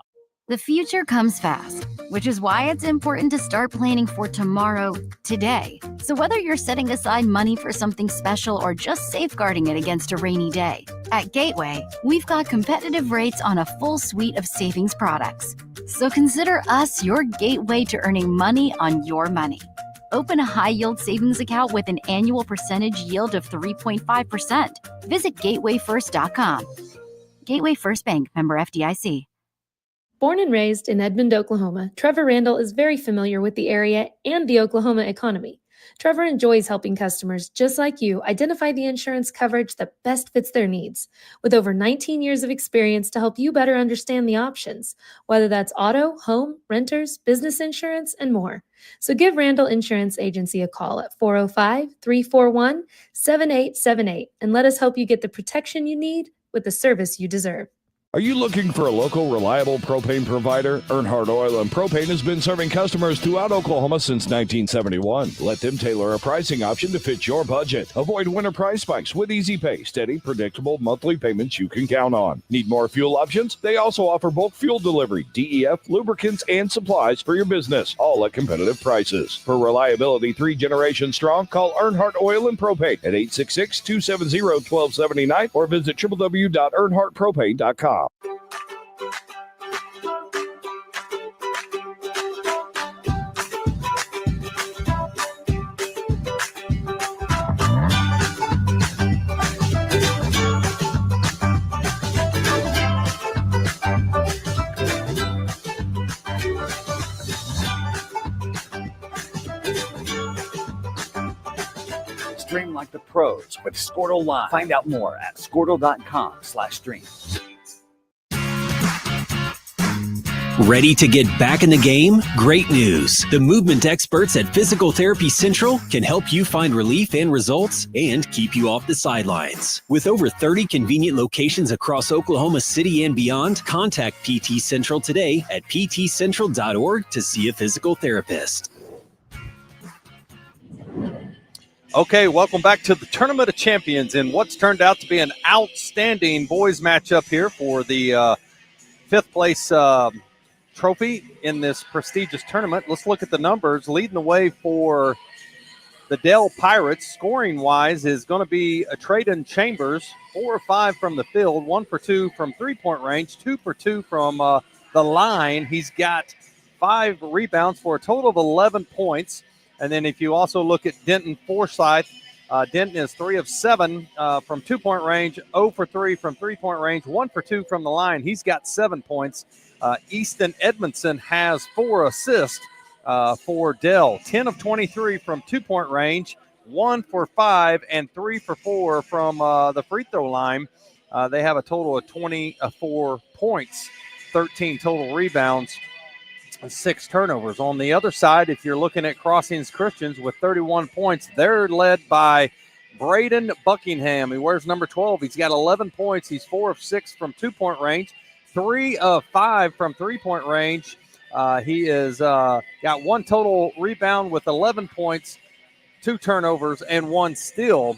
The future comes fast, which is why it's important to start planning for tomorrow, today. So whether you're setting aside money for something special or just safeguarding it against a rainy day, at Gateway, we've got competitive rates on a full suite of savings products. So consider us your gateway to earning money on your money. Open a high-yield savings account with an annual percentage yield of 3.5%. Visit gatewayfirst.com. Gateway First Bank, member FDIC. Born and raised in Edmond, Oklahoma, Trevor Randall is very familiar with the area and the Oklahoma economy. Trevor enjoys helping customers just like you identify the insurance coverage that best fits their needs, with over 19 years of experience to help you better understand the options, whether that's auto, home, renters, business insurance, and more. So give Randall Insurance Agency a call at 405-341-7878 and let us help you get the protection you need with the service you deserve. Are you looking for a local, reliable propane provider? Earnhardt Oil and Propane has been serving customers throughout Oklahoma since 1971. Let them tailor a pricing option to fit your budget. Avoid winter price spikes with easy pay, steady, predictable monthly payments you can count on. Need more fuel options? They also offer bulk fuel delivery, DEF, lubricants, and supplies for your business, all at competitive prices. For reliability 3 generations strong, call Earnhardt Oil and Propane at 866-270-1279 or visit www.earnhardtpropane.com. Stream like the pros with Squirtle Live. Find out more at squirtle.com/stream. Ready to get back in the game? Great news! The movement experts at Physical Therapy Central can help you find relief and results and keep you off the sidelines. With over 30 convenient locations across Oklahoma City and beyond, contact PT Central today at ptcentral.org to see a physical therapist. Okay, welcome back to the Tournament of Champions in what's turned out to be an outstanding boys matchup here for the fifth place trophy in this prestigious tournament. Let's look at the numbers. Leading the way for the Dell Pirates, scoring-wise, is going to be Trayden Chambers, 4 or 5 from the field, 1 for 2 from three-point range, 2 for 2 from the line. He's got 5 rebounds for a total of 11 points. And then if you also look at Denton Forsyth, Denton is 3 of 7 from two-point range, 0 for 3 from three-point range, 1 for 2 from the line. He's got 7 points. Easton Edmondson has 4 assists for Dell, 10 of 23 from two-point range, 1 for 5, and 3 for 4 from the free throw line. They have a total of 24 points, 13 total rebounds, 6 turnovers. On the other side, if you're looking at Crossings Christians with 31 points, they're led by Braden Buckingham. He wears number 12. He's got 11 points. He's 4 of 6 from two-point range, 3 of 5 from three-point range. He is got 1 total rebound with 11 points, 2 turnovers, and 1 steal.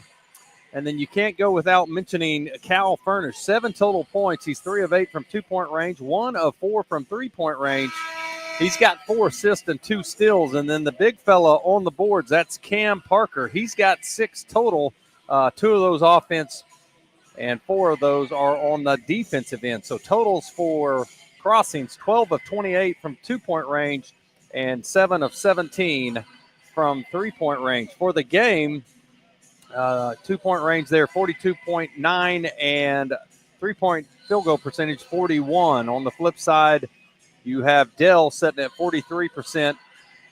And then you can't go without mentioning Cal Furnish, 7 total points. He's 3 of 8 from two-point range, 1 of 4 from three-point range. He's got 4 assists and 2 steals. And then the big fella on the boards, that's Cam Parker. He's got 6 total, 2 of those offense, and 4 of those are on the defensive end. So totals for Crossings, 12 of 28 from two-point range and 7 of 17 from three-point range. For the game, two-point range there, 42.9, and three-point field goal percentage, 41. On the flip side, you have Dell sitting at 43%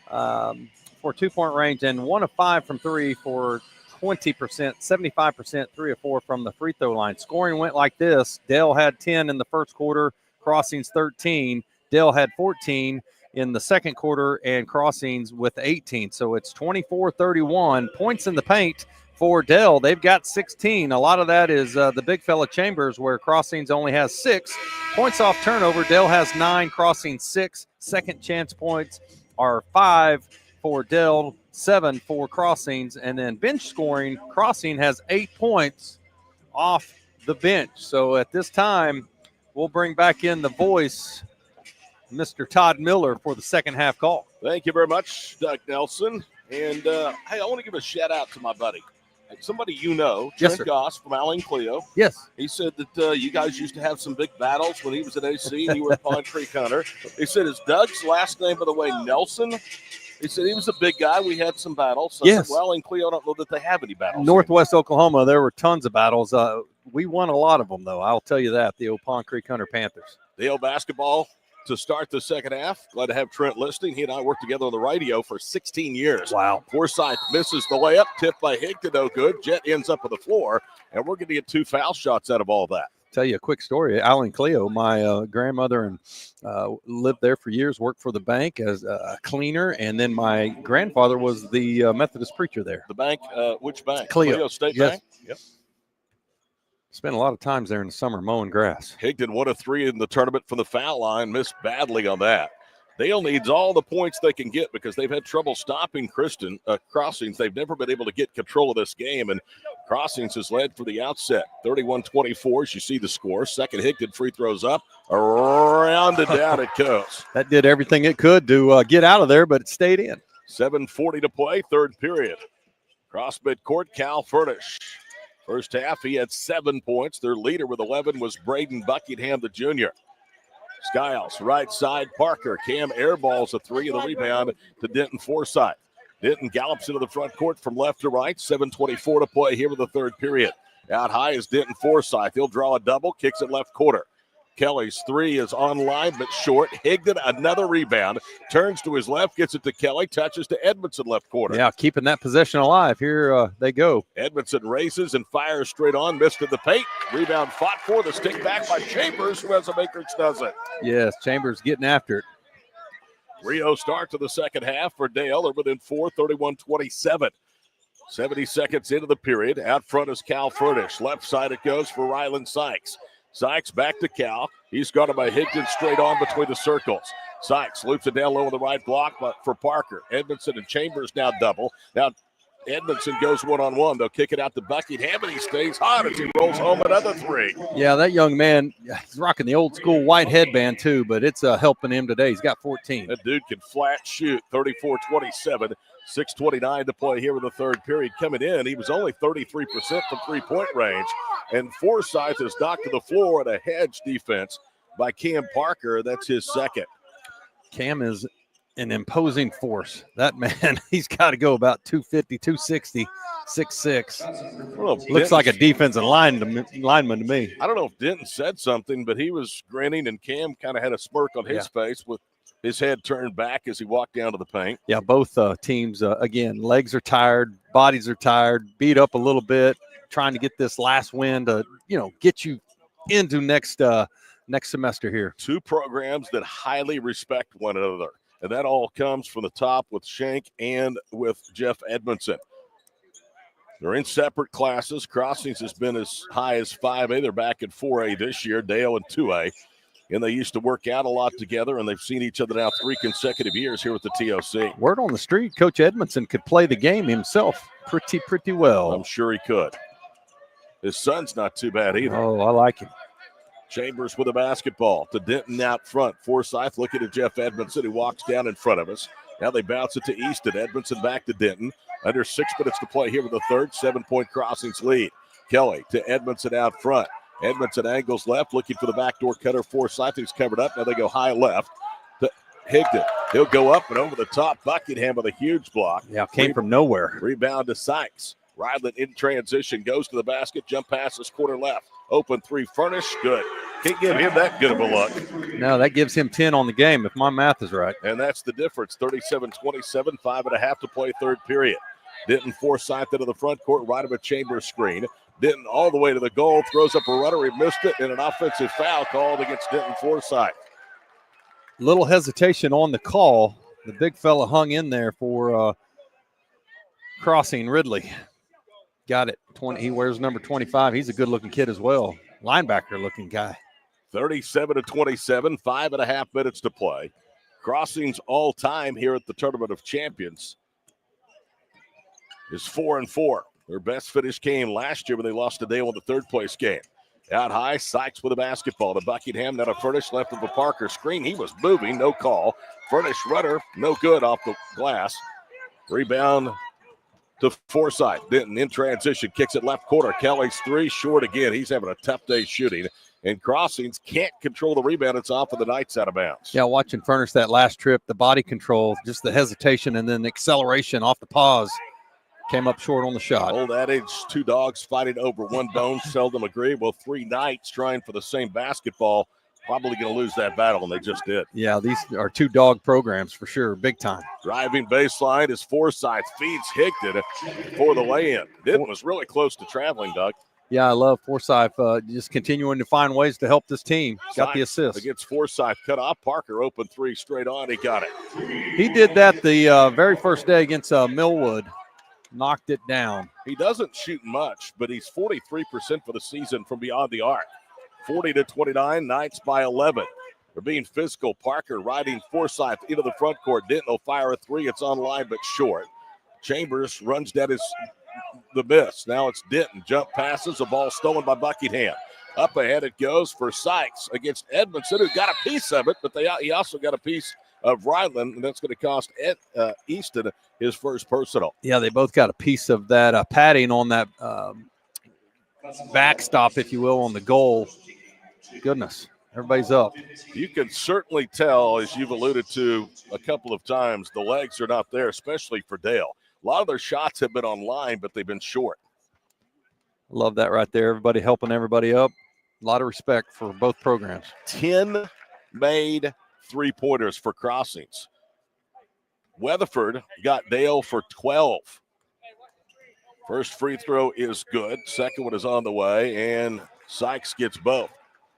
for two-point range and 1 of 5 from 3 for 20%, 75%, 3 of 4 from the free throw line. Scoring went like this. Dell had 10 in the first quarter. Crossings 13. Dale had 14 in the second quarter, and Crossings with 18. So it's 24-31. Points in the paint for Dale. They've got 16. A lot of that is the big fella Chambers, where Crossings only has 6. Points off turnover, Dale has 9, Crossings 6. Second chance points are 5 for Dale, 7 for Crossings. And then bench scoring, Crossing has 8 points off the bench. So at this time, we'll bring back in the voice, Mr. Todd Miller, for the second half call. Thank you very much, Doug Nelson. And, hey, I want to give a shout-out to my buddy. Somebody you know, Yes, Trent sir. Goss from Allen Cleo. Yes. He said that you guys used to have some big battles when he was at AC and you were at Pine Creek Hunter. He said, is Doug's last name, by the way, Nelson? He said he was a big guy. We had some battles. So Yes. I said, well, in Cleo, I don't know that they have any battles. Northwest Oklahoma, there were tons of battles. We won a lot of them, though. I'll tell you that, the old Pond Creek Hunter Panthers. Dale basketball to start the second half. Glad to have Trent listening. He and I worked together on the radio for 16 years. Wow. Forsyth misses the layup, tipped by Higdon, no good. Jet ends up on the floor, and we're going to get 2 foul shots out of all that. Tell you a quick story. Allen Cleo, my grandmother and lived there for years, worked for the bank as a cleaner, and then my grandfather was the Methodist preacher there. The bank, which bank? Cleo State yes. Bank? Yep. Spent a lot of times there in the summer mowing grass. Higdon 1 of 3 in the tournament from the foul line, missed badly on that. Dale needs all the points they can get because they've had trouble stopping Crossings. They've never been able to get control of this game, and Crossings has led for the outset. 31-24 as you see the score. Second Higdon free throws up. Around and down it goes. That did everything it could to get out of there, but it stayed in. 7:40 to play, third period. Cross midcourt, Cal Furnish. First half, he had 7 points. Their leader with 11 was Braden Buckingham, the junior. Skiles, right side, Parker. Cam airballs a 3 of the rebound to Denton Forsyth. Denton gallops into the front court from left to right. 7:24 to play here in the third period. Out high is Denton Forsyth. He'll draw a double, kicks it left quarter. Kelly's 3 is online but short. Higdon, another rebound. Turns to his left, gets it to Kelly, touches to Edmondson left quarter. Yeah, keeping that possession alive. Here they go. Edmondson races and fires straight on, missed in the paint. Rebound fought for, the stick back by Chambers, who has a maker's dozen. Yes, Chambers getting after it. Rio start to the second half for Dale. They're within 4, 31-27. 70 seconds into the period. Out front is Cal Furnish. Left side it goes for Ryland Sykes. Sykes back to Cal. He's got him by Higdon straight on between the circles. Sykes loops it down low on the right block for Parker. Edmondson and Chambers now double. Now Edmondson goes one-on-one. They'll kick it out to Buckingham, and he stays hot as he rolls home another 3. Yeah, that young man, he's rocking the old school white headband too, but it's helping him today. He's got 14. That dude can flat shoot. 34-27. 6:29 to play here in the third period. Coming in, he was only 33% from three-point range. And Forsyth is knocked to the floor at a hedge defense by Cam Parker. That's his second. Cam is an imposing force. That man, he's got to go about 250, 260, 6'6". Looks like a defensive lineman to me. I don't know if Denton said something, but he was grinning, and Cam kind of had a smirk on his face with his head turned back as he walked down to the paint. Yeah, both teams, again, legs are tired, bodies are tired, beat up a little bit, trying to get this last win to, get you into next semester here. 2 programs that highly respect one another, and that all comes from the top with Shank and with Jeff Edmondson. They're in separate classes. Crossings has been as high as 5A. They're back at 4A this year, Dale in 2A. And they used to work out a lot together, and they've seen each other now 3 consecutive years here with the TOC. Word on the street, Coach Edmondson could play the game himself pretty well. I'm sure he could. His son's not too bad either. Oh, I like him. Chambers with a basketball to Denton out front. Forsyth looking at Jeff Edmondson, who walks down in front of us. Now they bounce it to Easton. Edmondson back to Denton. Under 6 minutes to play here with the third. 7-point Crossings lead. Kelly to Edmondson out front. Edmondson angles left, looking for the backdoor cutter. Forsyth, who's covered up. Now they go high left to Higdon. He'll go up and over the top. Buckingham with a huge block. Yeah, came from nowhere. Rebound to Sykes. Ryland in transition, goes to the basket, jump pass this quarter left. Open 3, Furnish, good. Can't give him that good of a look. No, that gives him 10 on the game, if my math is right. And that's the difference, 37-27, 5.5 to play third period. Denton Forsyth into the front court, right of a Chambers screen. Denton all the way to the goal, throws up a runner. He missed it, and an offensive foul called against Denton Forsyth. Little hesitation on the call. The big fella hung in there for Crossing Ridley. Got it. He wears number 25. He's a good-looking kid as well. Linebacker-looking guy. 37-27, 5.5 minutes to play. Crossing's all-time here at the Tournament of Champions is 4-4. Their best finish came last year when they lost to Dale in the third-place game. Out high, Sykes with a basketball to Buckingham. Now to Furnish, left of a Parker screen. He was moving, no call. Furnish runner, no good off the glass. Rebound to Forsyth. Denton in transition, kicks it left corner. Kelly's three, short again. He's having a tough day shooting. And Crossings can't control the rebound. It's off of the Knights out of bounds. Yeah, watching Furnish that last trip, the body control, just the hesitation, and then the acceleration off the pause. Came up short on the shot. Old adage, two dogs fighting over one bone seldom agree. Well, three Knights trying for the same basketball, probably going to lose that battle, and they just did. Yeah, these are two dog programs for sure, big time. Driving baseline is Forsyth, feeds Higdon for the lay-in. Denton was really close to traveling, Doug. Yeah, I love Forsyth just continuing to find ways to help this team. Got the assist. Against Forsyth, cut off. Parker open three straight on. He got it. He did that the very first day against Millwood. Knocked it down. He doesn't shoot much, but he's 43% for the season from beyond the arc. 40-29, Knights by 11. They're being physical. Parker riding Forsyth into the front court. Denton will fire a three. It's on line but short. Chambers runs down the miss. Now it's Denton. Jump passes. A ball stolen by Buckingham. Up ahead it goes for Sykes against Edmondson, who got a piece of it, but he also got a piece of Ryland, and that's going to cost Easton his first personal. Yeah, they both got a piece of that padding on that backstop, if you will, on the goal. Goodness, everybody's up. You can certainly tell, as you've alluded to a couple of times, the legs are not there, especially for Dale. A lot of their shots have been on line, but they've been short. Love that right there. Everybody helping everybody up. A lot of respect for both programs. 10 made three-pointers for Crossings. Weatherford got Dale for 12. First free throw is good. Second one is on the way, and Sykes gets both.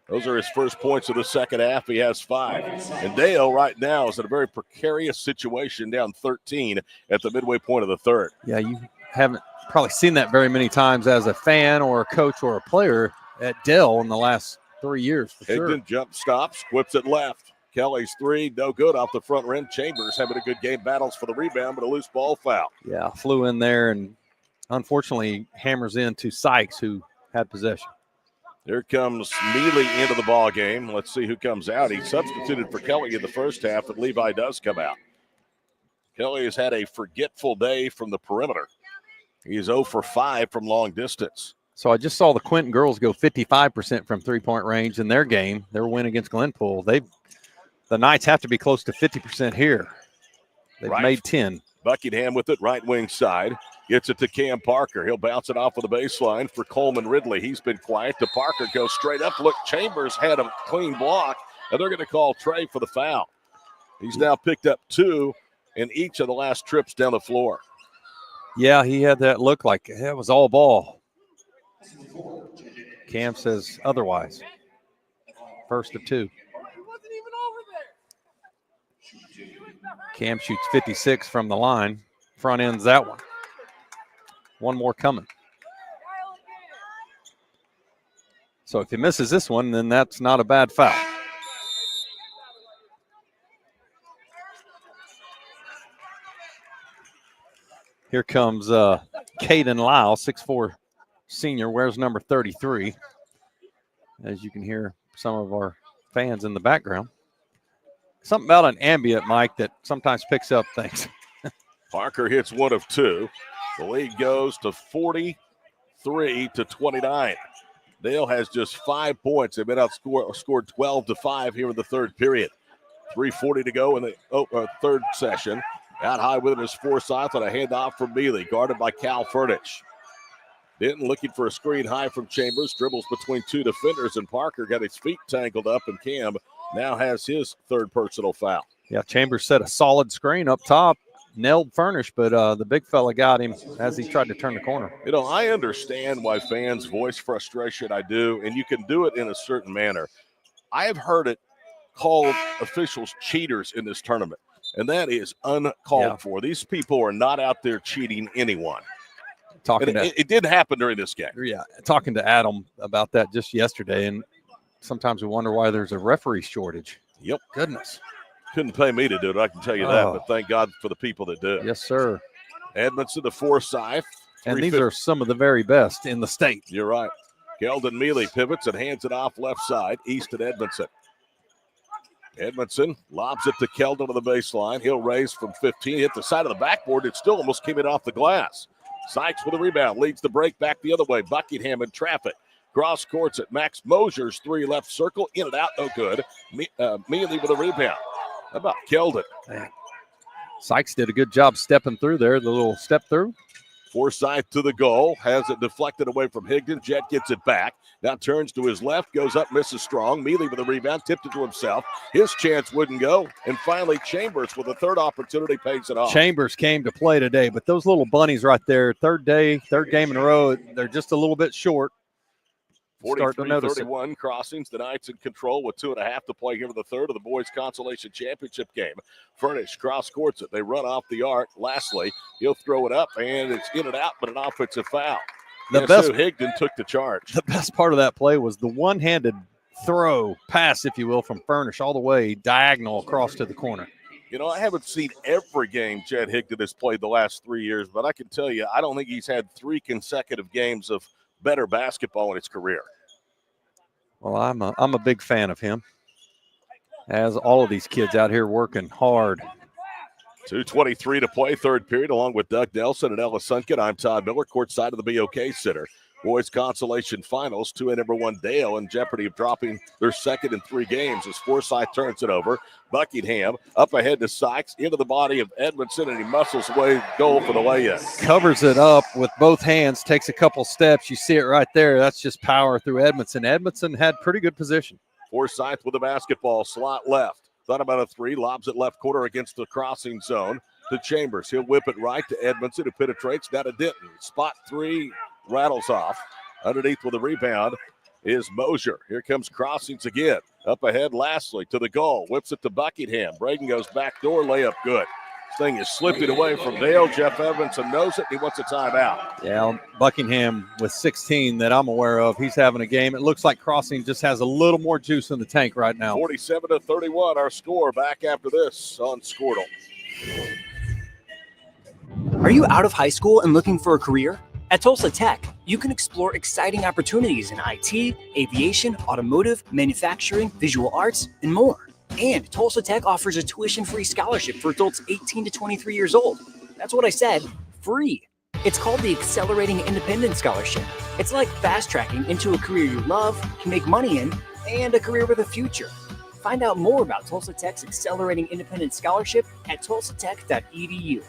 Those are his first points of the second half. He has 5. And Dale right now is in a very precarious situation, down 13 at the midway point of the third. Yeah, you haven't probably seen that very many times as a fan or a coach or a player at Dale in the last 3 years for sure. Higdon jump stops, whips it left. Kelly's three, no good off the front rim. Chambers having a good game, battles for the rebound, but a loose ball foul. Yeah, flew in there and unfortunately hammers into Sykes, who had possession. Here comes Mealy into the ball game. Let's see who comes out. He substituted for Kelly in the first half, and Levi does come out. Kelly has had a forgetful day from the perimeter. He's 0 for 5 from long distance. So I just saw the Quinton girls go 55% from three-point range in their game, their win against Glenpool. The Knights have to be close to 50% here. They've made 10. Buckingham with it, right wing side. Gets it to Cam Parker. He'll bounce it off of the baseline for Coleman Ridley. He's been quiet. To Parker, goes straight up. Look, Chambers had a clean block, and they're going to call Trey for the foul. He's now picked up 2 in each of the last trips down the floor. Yeah, he had that look like it was all ball. Cam says otherwise. First of 2. Cam shoots 56 from the line. Front ends that one. One more coming. So if he misses this one, then that's not a bad foul. Here comes Caden Lyle, 6'4" senior, wears number 33. As you can hear some of our fans in the background. Something about an ambient mic that sometimes picks up things. Parker hits 1 of 2. The lead goes to 43-29. Dale has just 5 points. They've been scored 12-5 here in the third period. 3:40 to go in the third session. Out high with it is Forsyth on a handoff from Mealy, guarded by Cal Furnish. Denton looking for a screen high from Chambers, dribbles between 2 defenders, and Parker got his feet tangled up, and Cam now has his third personal foul. Yeah, Chambers set a solid screen up top. nailed Furnish, but the big fella got him as he tried to turn the corner. You know, I understand why fans voice frustration. I do, and you can do it in a certain manner. I have heard it called officials cheaters in this tournament, and that is uncalled for. These people are not out there cheating anyone. It didn't happen during this game. Yeah, talking to Adam about that just yesterday, and sometimes we wonder why there's a referee shortage. Yep. Goodness. Couldn't pay me to do it, I can tell you that, but thank God for the people that do. Yes, sir. Edmondson to Forsyth. And these are some of the very best in the state. You're right. Keldon Mealy pivots and hands it off left side, Easton Edmondson. Edmondson lobs it to Keldon to the baseline. He'll raise from 15, hit the side of the backboard. It still almost came in off the glass. Sykes with a rebound, leads the break back the other way. Buckingham in traffic. Cross courts at Max Mosier's three left circle. In and out, no good. Mealy with a rebound. How about Keldon? Sykes did a good job stepping through there, the little step through. Forsyth to the goal, has it deflected away from Higdon. Jet gets it back. Now turns to his left, goes up, misses strong. Mealy with a rebound, tipped it to himself. His chance wouldn't go. And finally, Chambers with a third opportunity pays it off. Chambers came to play today, but those little bunnies right there, third game in a row, they're just a little bit short. 43-31 Crossings. The Knights in control with 2.5 to play here in the third of the boys' consolation championship game. Furnish cross courts it. They run off the arc. Lastly, he'll throw it up, and it's in and out, but an offensive foul. Higdon took the charge. The best part of that play was the one-handed throw, pass, if you will, from Furnish all the way diagonal across to the corner. You know, I haven't seen every game Jed Higdon has played the last 3 years, but I can tell you, I don't think he's had 3 consecutive games of better basketball in his career. Well, I'm a big fan of him, as all of these kids out here working hard. 2:23 to play, third period, along with Doug Nelson and Ellis Sunken. I'm Todd Miller, courtside of the BOK Center. Boys consolation finals, 2A number 1 Dale in jeopardy of dropping their second in 3 games as Forsyth turns it over. Buckingham up ahead to Sykes, into the body of Edmondson, and he muscles away goal for the lay-in. Covers it up with both hands, takes a couple steps. You see it right there. That's just power through Edmondson. Edmondson had pretty good position. Forsyth with the basketball, slot left. Thought about a 3, lobs it left quarter against the crossing zone to Chambers. He'll whip it right to Edmondson, who penetrates down to Denton. Spot 3 rattles off. Underneath with a rebound is Mosier. Here comes Crossings again. Up ahead, lastly, to the goal. Whips it to Buckingham. Braden goes back door, layup good. This thing is slipping away from Dale. Jeff Evanson knows it, and he wants a timeout. Yeah, Buckingham with 16 that I'm aware of. He's having a game. It looks like Crossing just has a little more juice in the tank right now. 47-31, our score. Back after this on Squirtle. Are you out of high school and looking for a career? At Tulsa Tech, you can explore exciting opportunities in IT, aviation, automotive, manufacturing, visual arts, and more. And Tulsa Tech offers a tuition-free scholarship for adults 18 to 23 years old. That's what I said, free. It's called the Accelerating Independent Scholarship. It's like fast-tracking into a career you love, can make money in, and a career with a future. Find out more about Tulsa Tech's Accelerating Independent Scholarship at tulsatech.edu.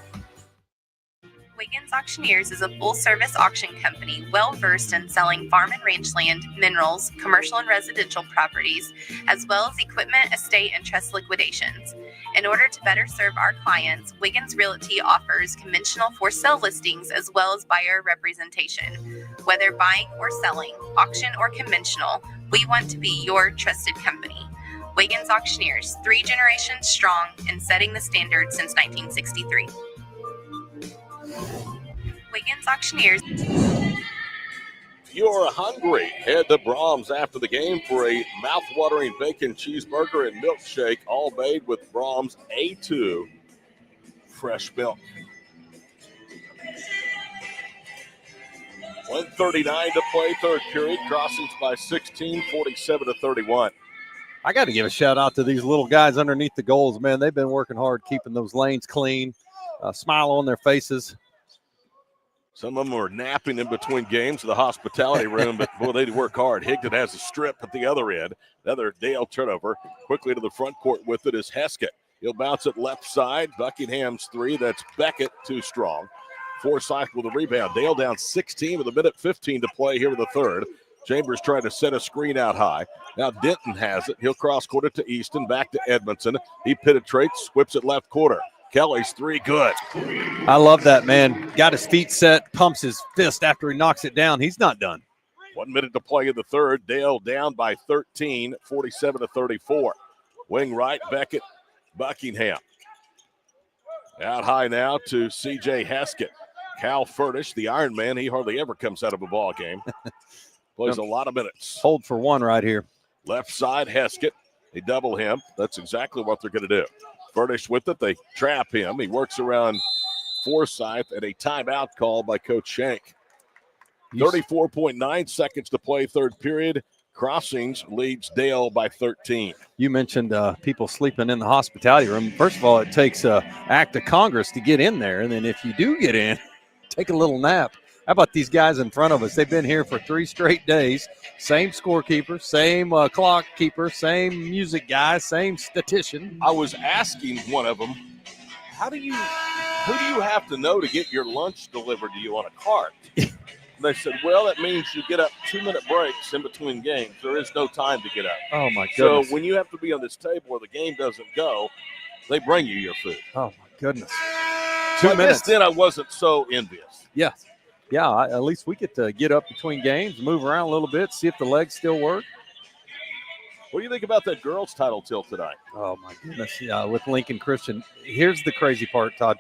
Wiggins Auctioneers is a full-service auction company well-versed in selling farm and range land, minerals, commercial and residential properties, as well as equipment, estate, and trust liquidations. In order to better serve our clients, Wiggins Realty offers conventional for-sale listings as well as buyer representation. Whether buying or selling, auction or conventional, we want to be your trusted company. Wiggins Auctioneers, 3 generations strong and setting the standard since 1963. Wiggins Auctioneers. If you're hungry, head to Brahms after the game for a mouth-watering bacon cheeseburger and milkshake, all made with Brahms A2 fresh milk. 1:39 to play, third period. Crossings by 16, 47-31. I got to give a shout out to these little guys underneath the goals, man. They've been working hard, keeping those lanes clean, smile on their faces. Some of them are napping in between games in the hospitality room, but boy, they work hard. Higdon has a strip at the other end. Another Dale turnover. Quickly to the front court with it is Heskett. He'll bounce it left side. Buckingham's 3. That's Beckett, too strong. Forsyth with a rebound. Dale down 16 with a minute 15 to play here in the third. Chambers trying to set a screen out high. Now Denton has it. He'll cross court it to Easton, back to Edmondson. He penetrates, whips it left quarter. Kelly's three, good. I love that, man. Got his feet set, pumps his fist after he knocks it down. He's not done. 1 minute to play in the third. Dale down by 13, 47-34. Wing right, Beckett, Buckingham. Out high now to C.J. Heskett. Cal Furnish, the Iron Man, he hardly ever comes out of a ball game. Plays a lot of minutes. Hold for one right here. Left side, Heskett. They double him. That's exactly what they're going to do. Furnish with it. They trap him. He works around Forsythe and a timeout call by Coach Shank. 34.9 seconds to play, third period. Crossings leads Dale by 13. You mentioned people sleeping in the hospitality room. First of all, it takes an act of Congress to get in there. And then if you do get in, take a little nap. How about these guys in front of us? They've been here for 3 straight days. Same scorekeeper, same clock keeper, same music guy, same statistician. I was asking one of them, who do you have to know to get your lunch delivered to you on a cart? They said, well, that means you get up 2-minute breaks in between games. There is no time to get up. Oh, my goodness. So when you have to be on this table where the game doesn't go, they bring you your food. Oh, my goodness. 2 minutes. Then I wasn't so envious. Yes. Yeah, at least we get to get up between games, move around a little bit, see if the legs still work. What do you think about that girls' title tilt tonight? Oh, my goodness. Yeah, with Lincoln Christian. Here's the crazy part, Todd.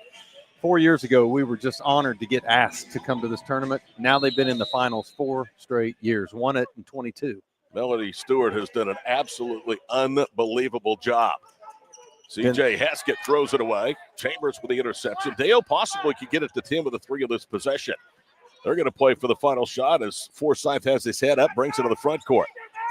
4 years ago, we were just honored to get asked to come to this tournament. Now they've been in the finals 4 straight years, won it in 22. Melody Stewart has done an absolutely unbelievable job. C.J. Heskett throws it away. Chambers with the interception. Dale possibly could get it to 10 with a 3 of this possession. They're going to play for the final shot as Forsythe has his head up, brings it to the front court.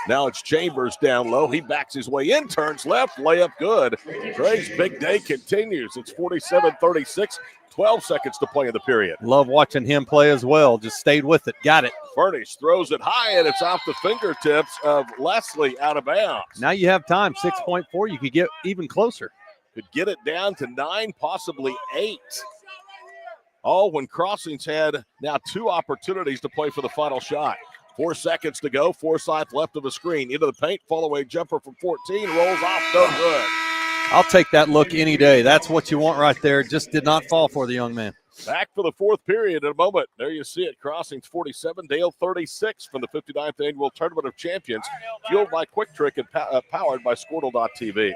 Now it's Chambers down low. He backs his way in, turns left, layup good. Trey's big day continues. It's 47-36, 12 seconds to play in the period. Love watching him play as well. Just stayed with it. Got it. Furnish throws it high, and it's off the fingertips of Leslie out of bounds. Now you have time, 6.4. You could get even closer. Could get it down to 9, possibly 8. All when Crossings had now 2 opportunities to play for the final shot. 4 seconds to go. Forsythe left of a screen. Into the paint. Fall-away jumper from 14. Rolls off. No good. I'll take that look any day. That's what you want right there. Just did not fall for the young man. Back for the fourth period in a moment. There you see it. Crossings 47, Dale 36 from the 59th Annual Tournament of Champions. Fueled by Quick Trick and powered by Squirtle.tv.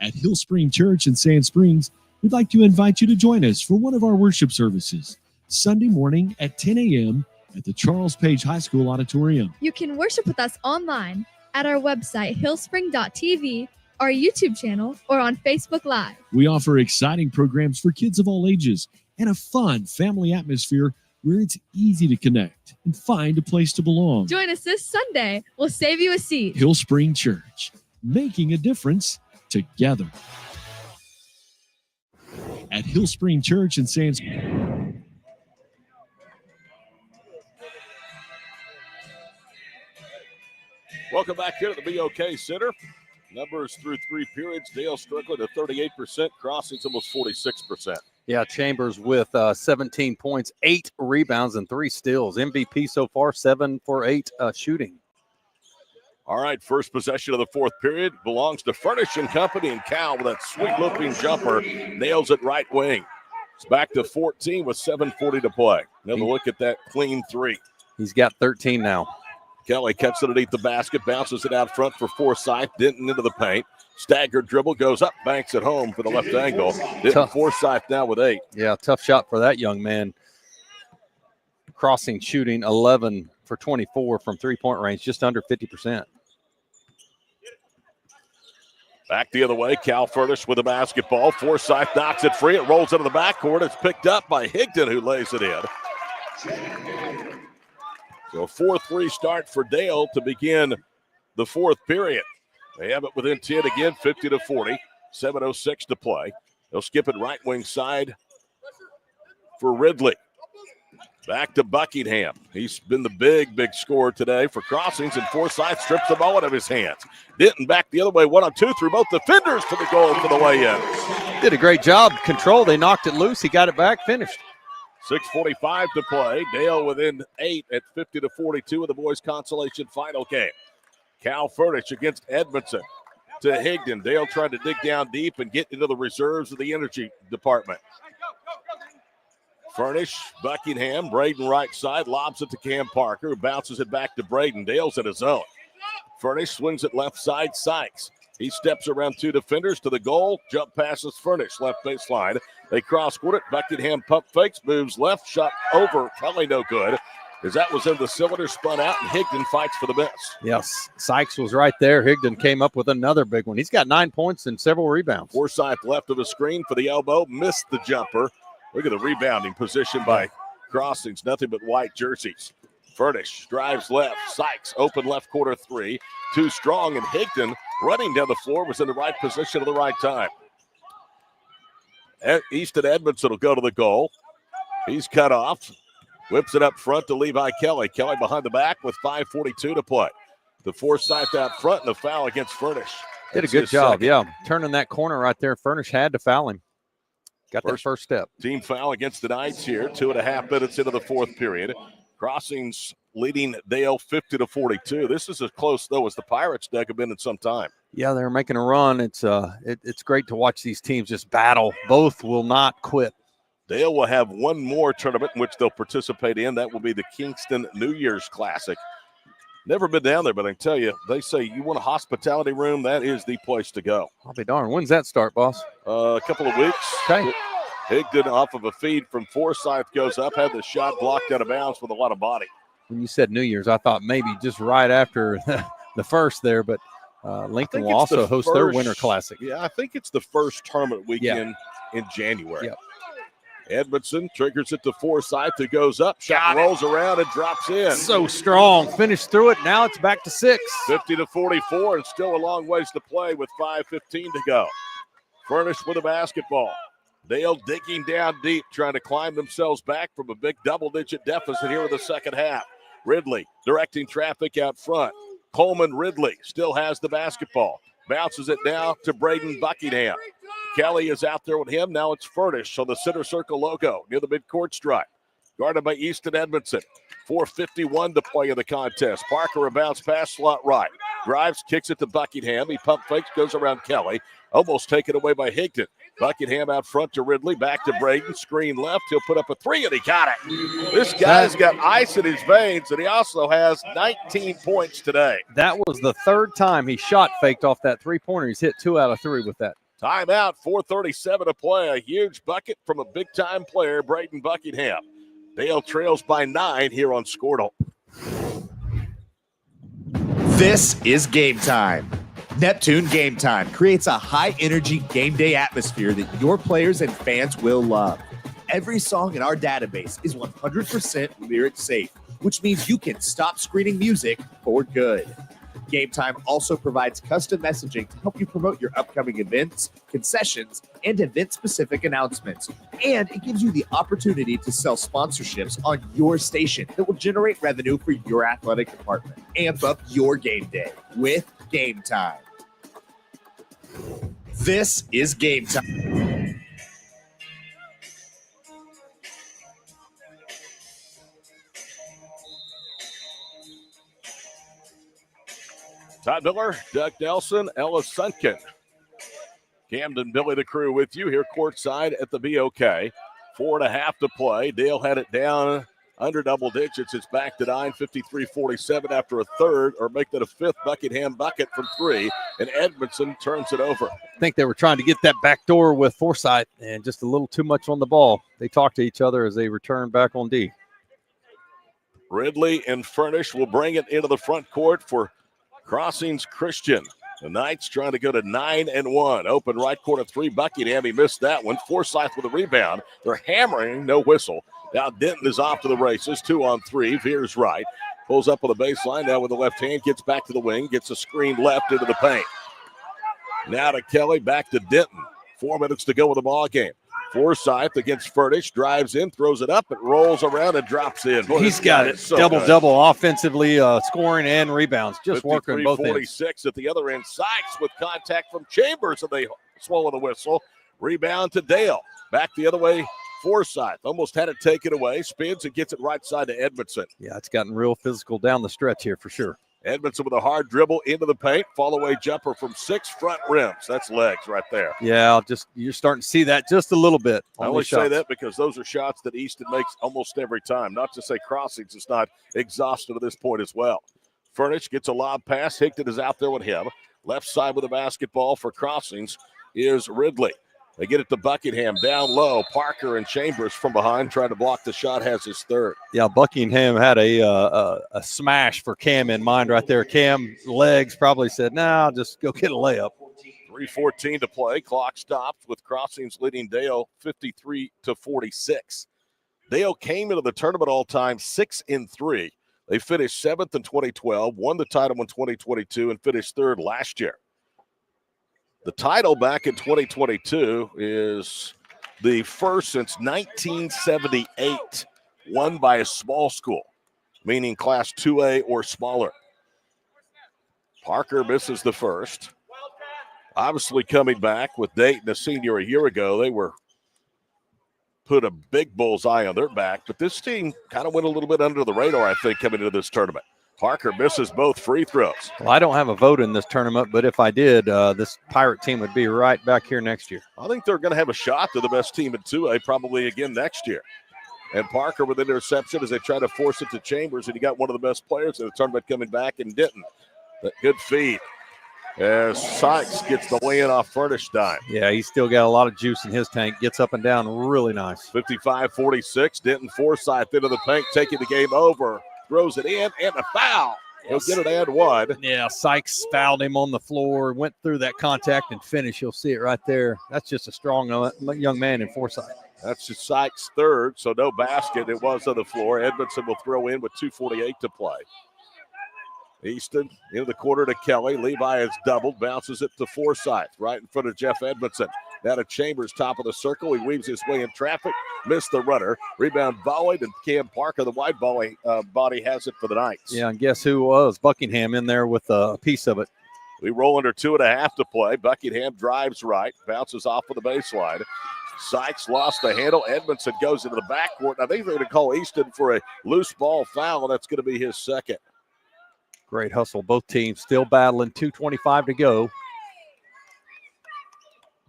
At Hill Spring Church in Sand Springs, we'd like to invite you to join us for one of our worship services, Sunday morning at 10 a.m. at the Charles Page High School Auditorium. You can worship with us online at our website, hillspring.tv, our YouTube channel, or on Facebook Live. We offer exciting programs for kids of all ages and a fun family atmosphere where it's easy to connect and find a place to belong. Join us this Sunday. We'll save you a seat. Hill Spring Church, making a difference together. At Hill Spring Church in Sand Springs. Welcome back here to the BOK Center. Numbers through 3 periods. Dale Strickland at 38%. Crossings almost 46%. Yeah, Chambers with 17 points, 8 rebounds, and 3 steals. MVP so far, 7 for 8 shooting. All right, first possession of the fourth period belongs to Furnish and Company, and Cal with that sweet looping jumper nails it right wing. It's back to 14 with 7:40 to play. Another look at that clean 3. He's got 13 now. Kelly cuts it underneath the basket, bounces it out front for Forsythe. Denton into the paint. Staggered dribble, goes up, banks it home for the left angle. Denton Forsythe now with 8. Yeah, tough shot for that young man. Crossing shooting 11 for 24 from three-point range, just under 50%. Back the other way, Cal Furnish with the basketball. Forsythe knocks it free. It rolls into the backcourt. It's picked up by Higdon, who lays it in. So a 4-3 start for Dale to begin the fourth period. They have it within 10 again, 50-40. 7:06 to play. They'll skip it right wing side for Ridley. Back to Buckingham. He's been the big scorer today for Crossings, and Forsyth strips the ball out of his hands. Denton back the other way, 1-on-2 through both defenders to the goal for the way in. Did a great job. Control. They knocked it loose. He got it back, finished. 6:45 to play. Dale within 8 at 50-42 of the boys' consolation final game. Cal Furnish against Edmondson to Higdon. Dale tried to dig down deep and get into the reserves of the energy department. Furnish, Buckingham, Braden right side, lobs it to Cam Parker, who bounces it back to Braden. Dale's in his own. Furnish swings it left side, Sykes. He steps around 2 defenders to the goal. Jump passes Furnish, left baseline. They cross-court it. Buckingham pump fakes, moves left, shot over. Kelly no good, as that was in the cylinder, spun out, and Higdon fights for the miss. Yes, Sykes was right there. Higdon came up with another big one. He's got 9 points and several rebounds. Forsyth left of the screen for the elbow, missed the jumper. Look at the rebounding position by Crossings. Nothing but white jerseys. Furnish drives left. Sykes open left corner 3. Too strong, and Higdon running down the floor was in the right position at the right time. Easton Edmondson will go to the goal. He's cut off. Whips it up front to Levi Kelly. Kelly behind the back with 5:42 to play. The Forsyth out front and a foul against Furnish. Did a good job, turning that corner right there. Furnish had to foul him. Got that first step. Team foul against the Knights here. 2.5 minutes into the fourth period. Crossings leading Dale 50-42. This is as close, though, as the Pirates deck have been in some time. Yeah, they're making a run. It's great to watch these teams just battle. Both will not quit. Dale will have one more tournament in which they'll participate in. That will be the Kingston New Year's Classic. Never been down there, but I can tell you, they say you want a hospitality room, that is the place to go. I'll be darned. When's that start, boss? A couple of weeks. Okay. Higdon off of a feed from Forsyth goes up, had the shot blocked out of bounds with a lot of body. When you said New Year's, I thought maybe just right after the first there, but Lincoln will also host their Winter Classic. Yeah, I think it's the first tournament weekend in January. Yep. Edmondson triggers it to Forsyth, who goes up, shot rolls around and drops in. So strong, finished through it. Now it's back to 6. 50-44, and still a long ways to play with 5:15 to go. Furnish with a basketball. Dale digging down deep, trying to climb themselves back from a big double-digit deficit here in the second half. Ridley directing traffic out front. Coleman Ridley still has the basketball. Bounces it now to Braden Buckingham. Kelly is out there with him. Now it's Furnish on the center circle logo near the midcourt stripe. Guarded by Easton Edmondson. 4:51 to play in the contest. Parker a bounce pass slot right. Drives, kicks it to Buckingham. He pump fakes, goes around Kelly. Almost taken away by Higdon. Buckingham out front to Ridley. Back to Braden. Screen left. He'll put up a 3, and he got it. This guy's got ice in his veins, and he also has 19 points today. That was the third time he shot faked off that three-pointer. He's hit 2 out of 3 with that. Timeout, 4:37 to play. A huge bucket from a big-time player, Braden Buckingham. Dale trails by 9 here on Squirtle. This is Game Time. Neptune Game Time creates a high-energy game day atmosphere that your players and fans will love. Every song in our database is 100% lyric safe, which means you can stop screening music for good. Game Time also provides custom messaging to help you promote your upcoming events, concessions, and event-specific announcements. And it gives you the opportunity to sell sponsorships on your station that will generate revenue for your athletic department. Amp up your game day with Game Time. This is Game Time. Todd Miller, Doug Nelson, Ella Sunken. Camden, Billy the Crew with you here courtside at the BOK. 4.5 to play. Dale had it down under double digits. It's back to 9, 53-47 after a third, or make that a fifth Buckingham bucket from 3, and Edmondson turns it over. I think they were trying to get that back door with Forsyth and just a little too much on the ball. They talked to each other as they return back on D. Ridley and Furnish will bring it into the front court for Crossings Christian. The Knights trying to go to 9-1. Open right corner 3. Buckingham, he missed that one. Forsyth with a rebound. They're hammering, no whistle. Now Denton is off to the races. 2-on-3. Veers right. Pulls up on the baseline now with the left hand. Gets back to the wing. Gets a screen left into the paint. Now to Kelly, back to Denton. 4 minutes to go in the ball game. Forsyth against Furnish, drives in, throws it up, it rolls around and drops in. Boy, He's got it. So Double offensively, scoring and rebounds. Just working both ends. 46 at the other end. Sykes with contact from Chambers, and they swallow the whistle. Rebound to Dale. Back the other way, Forsyth. Almost had it taken away. Spins and gets it right side to Edmondson. Yeah, it's gotten real physical down the stretch here for sure. Edmondson with a hard dribble into the paint. Fall-away jumper from 6 front rims. That's legs right there. Yeah, you're starting to see that just a little bit. I only say that because those are shots that Easton makes almost every time. Not to say Crossings is not exhausted at this point as well. Furnish gets a lob pass. Hickton is out there with him. Left side with the basketball for Crossings is Ridley. They get it to Buckingham down low. Parker and Chambers from behind trying to block the shot, has his third. Yeah, Buckingham had a smash for Cam in mind right there. Cam legs probably said, nah, just go get a layup. 3:14 to play. Clock stopped with Crossings leading Dale 53-46. Dale came into the tournament all-time 6-3. They finished 7th in 2012, won the title in 2022, and finished 3rd last year. The title back in 2022 is the first since 1978 won by a small school, meaning Class 2A or smaller. Parker misses the first. Obviously coming back with Dayton, a senior a year ago, they were put a big bullseye on their back, but this team kind of went a little bit under the radar, I think, coming into this tournament. Parker misses both free throws. Well, I don't have a vote in this tournament, but if I did, this Pirate team would be right back here next year. I think they're going to have a shot to the best team in 2A probably again next year. And Parker with interception as they try to force it to Chambers, and you got one of the best players in the tournament coming back in Denton. That good feed as Sykes gets the win off Furnish dime. Yeah, he's still got a lot of juice in his tank. Gets up and down really nice. 55-46. Denton Forsyth into the paint, taking the game over. Throws it in, and a foul. He'll get it and one. Yeah, Sykes fouled him on the floor, went through that contact and finished. You'll see it right there. That's just a strong young man in Forsyth. That's just Sykes' third, so no basket. It was on the floor. Edmondson will throw in with 2:48 to play. Easton into the corner to Kelly. Levi has doubled, bounces it to Forsyth right in front of Jeff Edmondson. Now to Chambers, top of the circle. He weaves his way in traffic, missed the runner. Rebound volleyed, and Cam Parker, the wide body, has it for the Knights. Yeah, and guess who was? Buckingham in there with a piece of it. We roll under 2.5 to play. Buckingham drives right, bounces off of the baseline. Sykes lost the handle. Edmondson goes into the backcourt. I think they're going to call Easton for a loose ball foul, and that's going to be his second. Great hustle. Both teams still battling. 2:25 to go.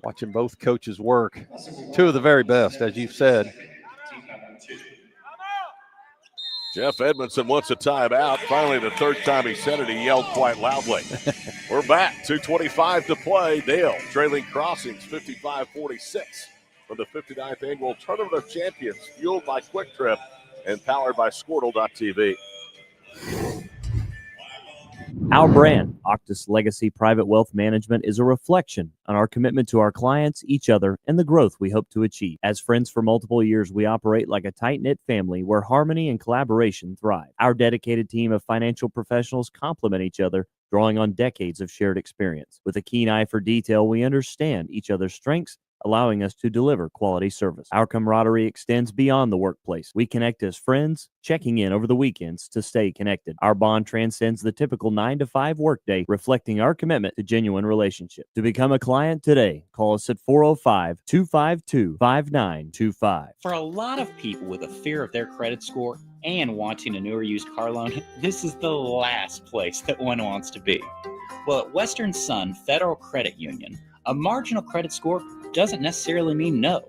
Watching both coaches work. Two of the very best, as you've said. Jeff Edmondson wants a timeout. Finally, the third time he said it, he yelled quite loudly. We're back. 2:25 to play. Dale trailing Crossings 55-46 for the 59th Annual Tournament of Champions, fueled by Quick Trip and powered by Squirtle.tv. Our brand, Octus Legacy Private Wealth Management, is a reflection on our commitment to our clients, each other, and the growth we hope to achieve. As friends for multiple years, we operate like a tight-knit family where harmony and collaboration thrive. Our dedicated team of financial professionals complement each other, drawing on decades of shared experience. With a keen eye for detail, we understand each other's strengths, allowing us to deliver quality service. Our camaraderie extends beyond the workplace. We connect as friends, checking in over the weekends to stay connected. Our bond transcends the typical 9-to-5 workday, reflecting our commitment to genuine relationships. To become a client today, call us at 405-252-5925. For a lot of people with a fear of their credit score and wanting a newer used car loan, this is the last place that one wants to be. Well, at Western Sun Federal Credit Union, a marginal credit score doesn't necessarily mean no.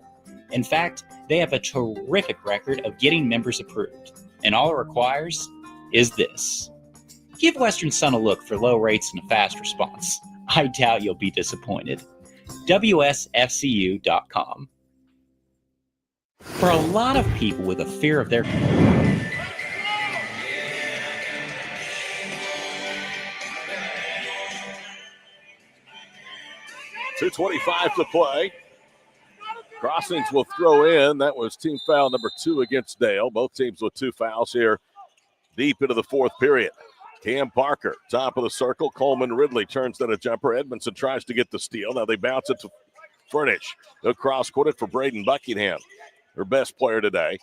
In fact, they have a terrific record of getting members approved. And all it requires is this. Give Western Sun a look for low rates and a fast response. I doubt you'll be disappointed. WSFCU.com. For a lot of people with a fear of their... .225 to play. Crossings will throw in. That was team foul number 2 against Dale. Both teams with 2 fouls here deep into the fourth period. Cam Parker, top of the circle. Coleman Ridley turns that a jumper. Edmondson tries to get the steal. Now they bounce it to Furnish. They'll cross-court it for Braden Buckingham, their best player today.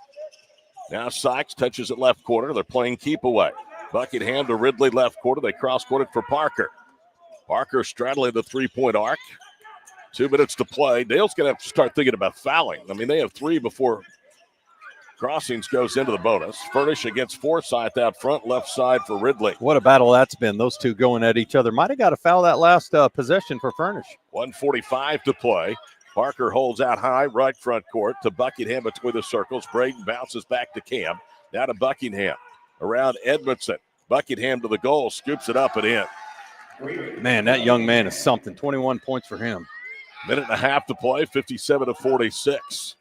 Now Sykes touches it left corner. They're playing keep away. Buckingham to Ridley left quarter. They cross-court it for Parker. Parker straddling the three-point arc. 2 minutes to play. Dale's going to have to start thinking about fouling. I mean, they have 3 before Crossings goes into the bonus. Furnish against Forsyth out front, left side for Ridley. What a battle that's been. Those two going at each other. Might have got a foul that last possession for Furnish. 1:45 to play. Parker holds out high, right front court to Buckingham between the circles. Braden bounces back to Cam. Now to Buckingham. Around Edmondson. Buckingham to the goal, scoops it up and in. Man, that young man is something. 21 points for him. Minute and a half to play, 57-46.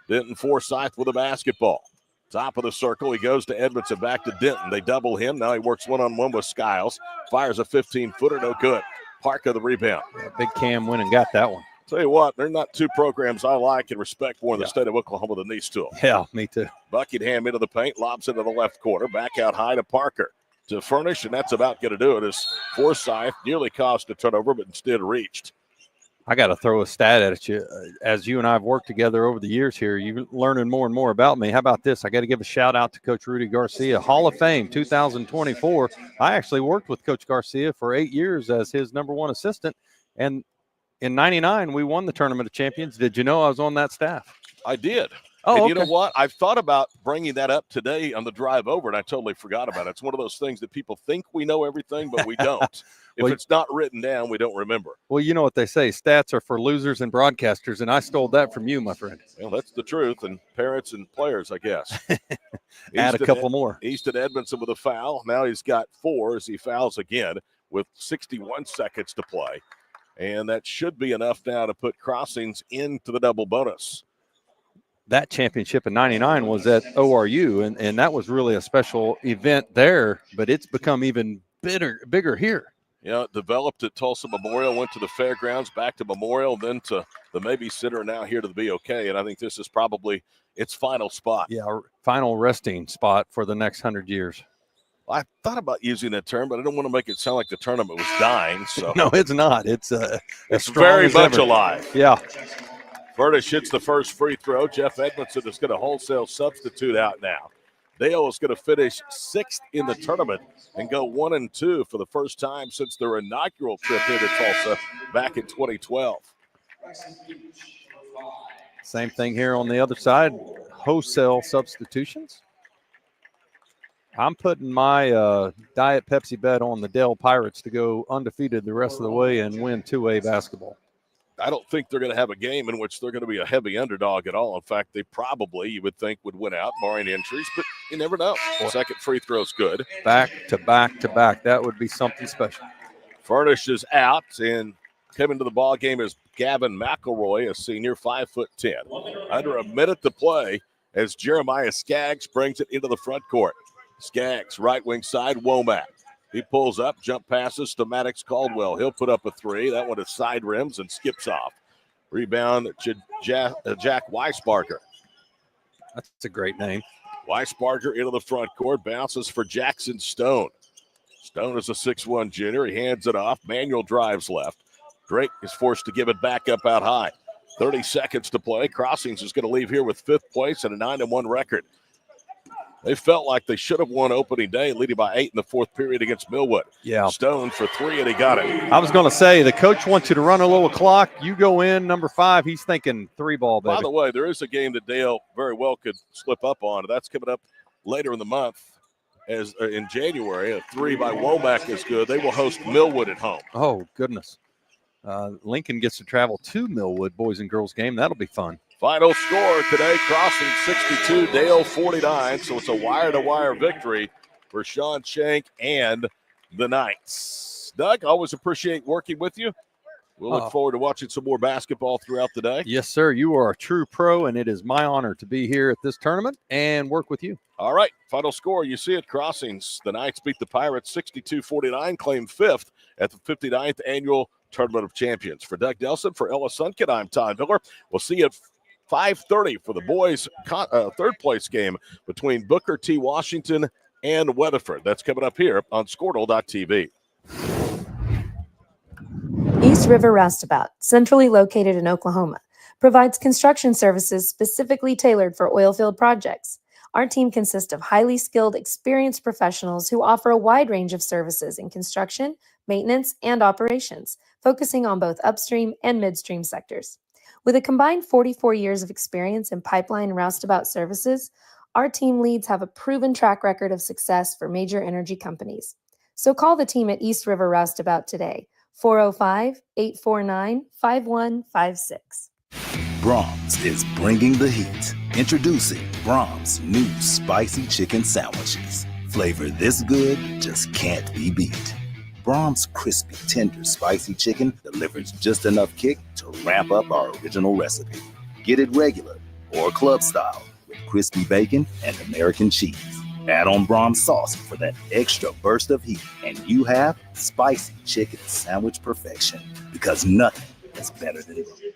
Denton Forsyth with a basketball. Top of the circle, he goes to Edmondson, back to Denton. They double him. Now he works one-on-one with Skiles. Fires a 15-footer, no good. Parker the rebound. Yeah, big Cam went and got that one. Tell you what, they're not two programs I like and respect more in the state of Oklahoma than these two. Yeah, me too. Buckingham into the paint, lobs into the left corner, back out high to Parker. To Furnish, and that's about going to do it as Forsyth nearly caused a turnover, but instead reached. I got to throw a stat at you. As you and I have worked together over the years here, you're learning more and more about me. How about this? I got to give a shout out to Coach Rudy Garcia, Hall of Fame 2024. I actually worked with Coach Garcia for 8 years as his #1 assistant. And in '99, we won the Tournament of Champions. Did you know I was on that staff? I did. Oh, and okay. You know what? I've thought about bringing that up today on the drive over, and I totally forgot about it. It's one of those things that people think we know everything, but we don't. If it's not written down, we don't remember. Well, you know what they say, stats are for losers and broadcasters, and I stole that from you, my friend. Well, that's the truth, and parents and players, I guess. Add a couple more. Easton Edmondson with a foul. Now he's got 4 as he fouls again with 61 seconds to play. And that should be enough now to put Crossings into the double bonus. That championship in '99 was at ORU, and that was really a special event there, but it's become even bigger here. Yeah, it developed at Tulsa Memorial, went to the fairgrounds, back to Memorial, then to the Maybe Center, now here to the BOK, and I think this is probably its final spot. Yeah, final resting spot for the next 100 years. I thought about using that term, but I don't want to make it sound like the tournament was dying. So no, it's not. It's very much alive. Yeah. Furnish hits the first free throw. Jeff Edmondson is going to wholesale substitute out now. Dale is going to finish 6th in the tournament and go 1-2 for the first time since their inaugural trip here to Tulsa back in 2012. Same thing here on the other side. Wholesale substitutions. I'm putting my Diet Pepsi bet on the Dale Pirates to go undefeated the rest of the way and win 2A basketball. I don't think they're going to have a game in which they're going to be a heavy underdog at all. In fact, they probably, you would think, would win out, barring injuries, but you never know. Second free throw's good. Back to back to back. That would be something special. Furnish is out, and coming to the ball game is Gavin McElroy, a senior, 5'10". Under a minute to play as Jeremiah Skaggs brings it into the front court. Skaggs, right wing side, Womack. He pulls up, jump passes to Maddox Caldwell. He'll put up a 3. That one is side rims and skips off. Rebound, Jack Weisbarger. That's a great name. Weisbarger into the front court, bounces for Jackson Stone. Stone is a 6'1 junior. He hands it off. Manuel drives left. Drake is forced to give it back up out high. 30 seconds to play. Crossings is going to leave here with 5th place and a 9-1 record. They felt like they should have won opening day, leading by 8 in the 4th period against Millwood. Yeah. Stone for 3, and he got it. I was going to say, the coach wants you to run a little clock. You go in, number 5. He's thinking 3-ball, baby. By the way, there is a game that Dale very well could slip up on. That's coming up later in the month. As in January, a 3 by Womack is good. They will host Millwood at home. Oh, goodness. Lincoln gets to travel to Millwood boys and girls game. That'll be fun. Final score today, Crossing 62, Dale 49. So it's a wire-to-wire victory for Sean Shank and the Knights. Doug, always appreciate working with you. We'll look forward to watching some more basketball throughout the day. Yes, sir. You are a true pro, and it is my honor to be here at this tournament and work with you. All right, final score. You see it, Crossings. The Knights beat the Pirates 62-49, claim 5th at the 59th Annual Tournament of Champions. For Doug Nelson, for Ella Sunken, I'm Todd Miller. We'll see you at 5:30 for the boys' third place game between Booker T. Washington and Weatherford. That's coming up here on Squirtle.tv. East River Roustabout, centrally located in Oklahoma, provides construction services specifically tailored for oilfield projects. Our team consists of highly skilled, experienced professionals who offer a wide range of services in construction, maintenance, and operations, focusing on both upstream and midstream sectors. With a combined 44 years of experience in pipeline and roustabout services, our team leads have a proven track record of success for major energy companies. So call the team at East River Roustabout today, 405-849-5156. Brahms is bringing the heat. Introducing Brahms' new spicy chicken sandwiches. Flavor this good just can't be beat. Brahms' crispy, tender, spicy chicken delivers just enough kick to ramp up our original recipe. Get it regular or club style with crispy bacon and American cheese. Add on Brahms sauce for that extra burst of heat, and you have spicy chicken sandwich perfection. Because nothing is better than Brahms.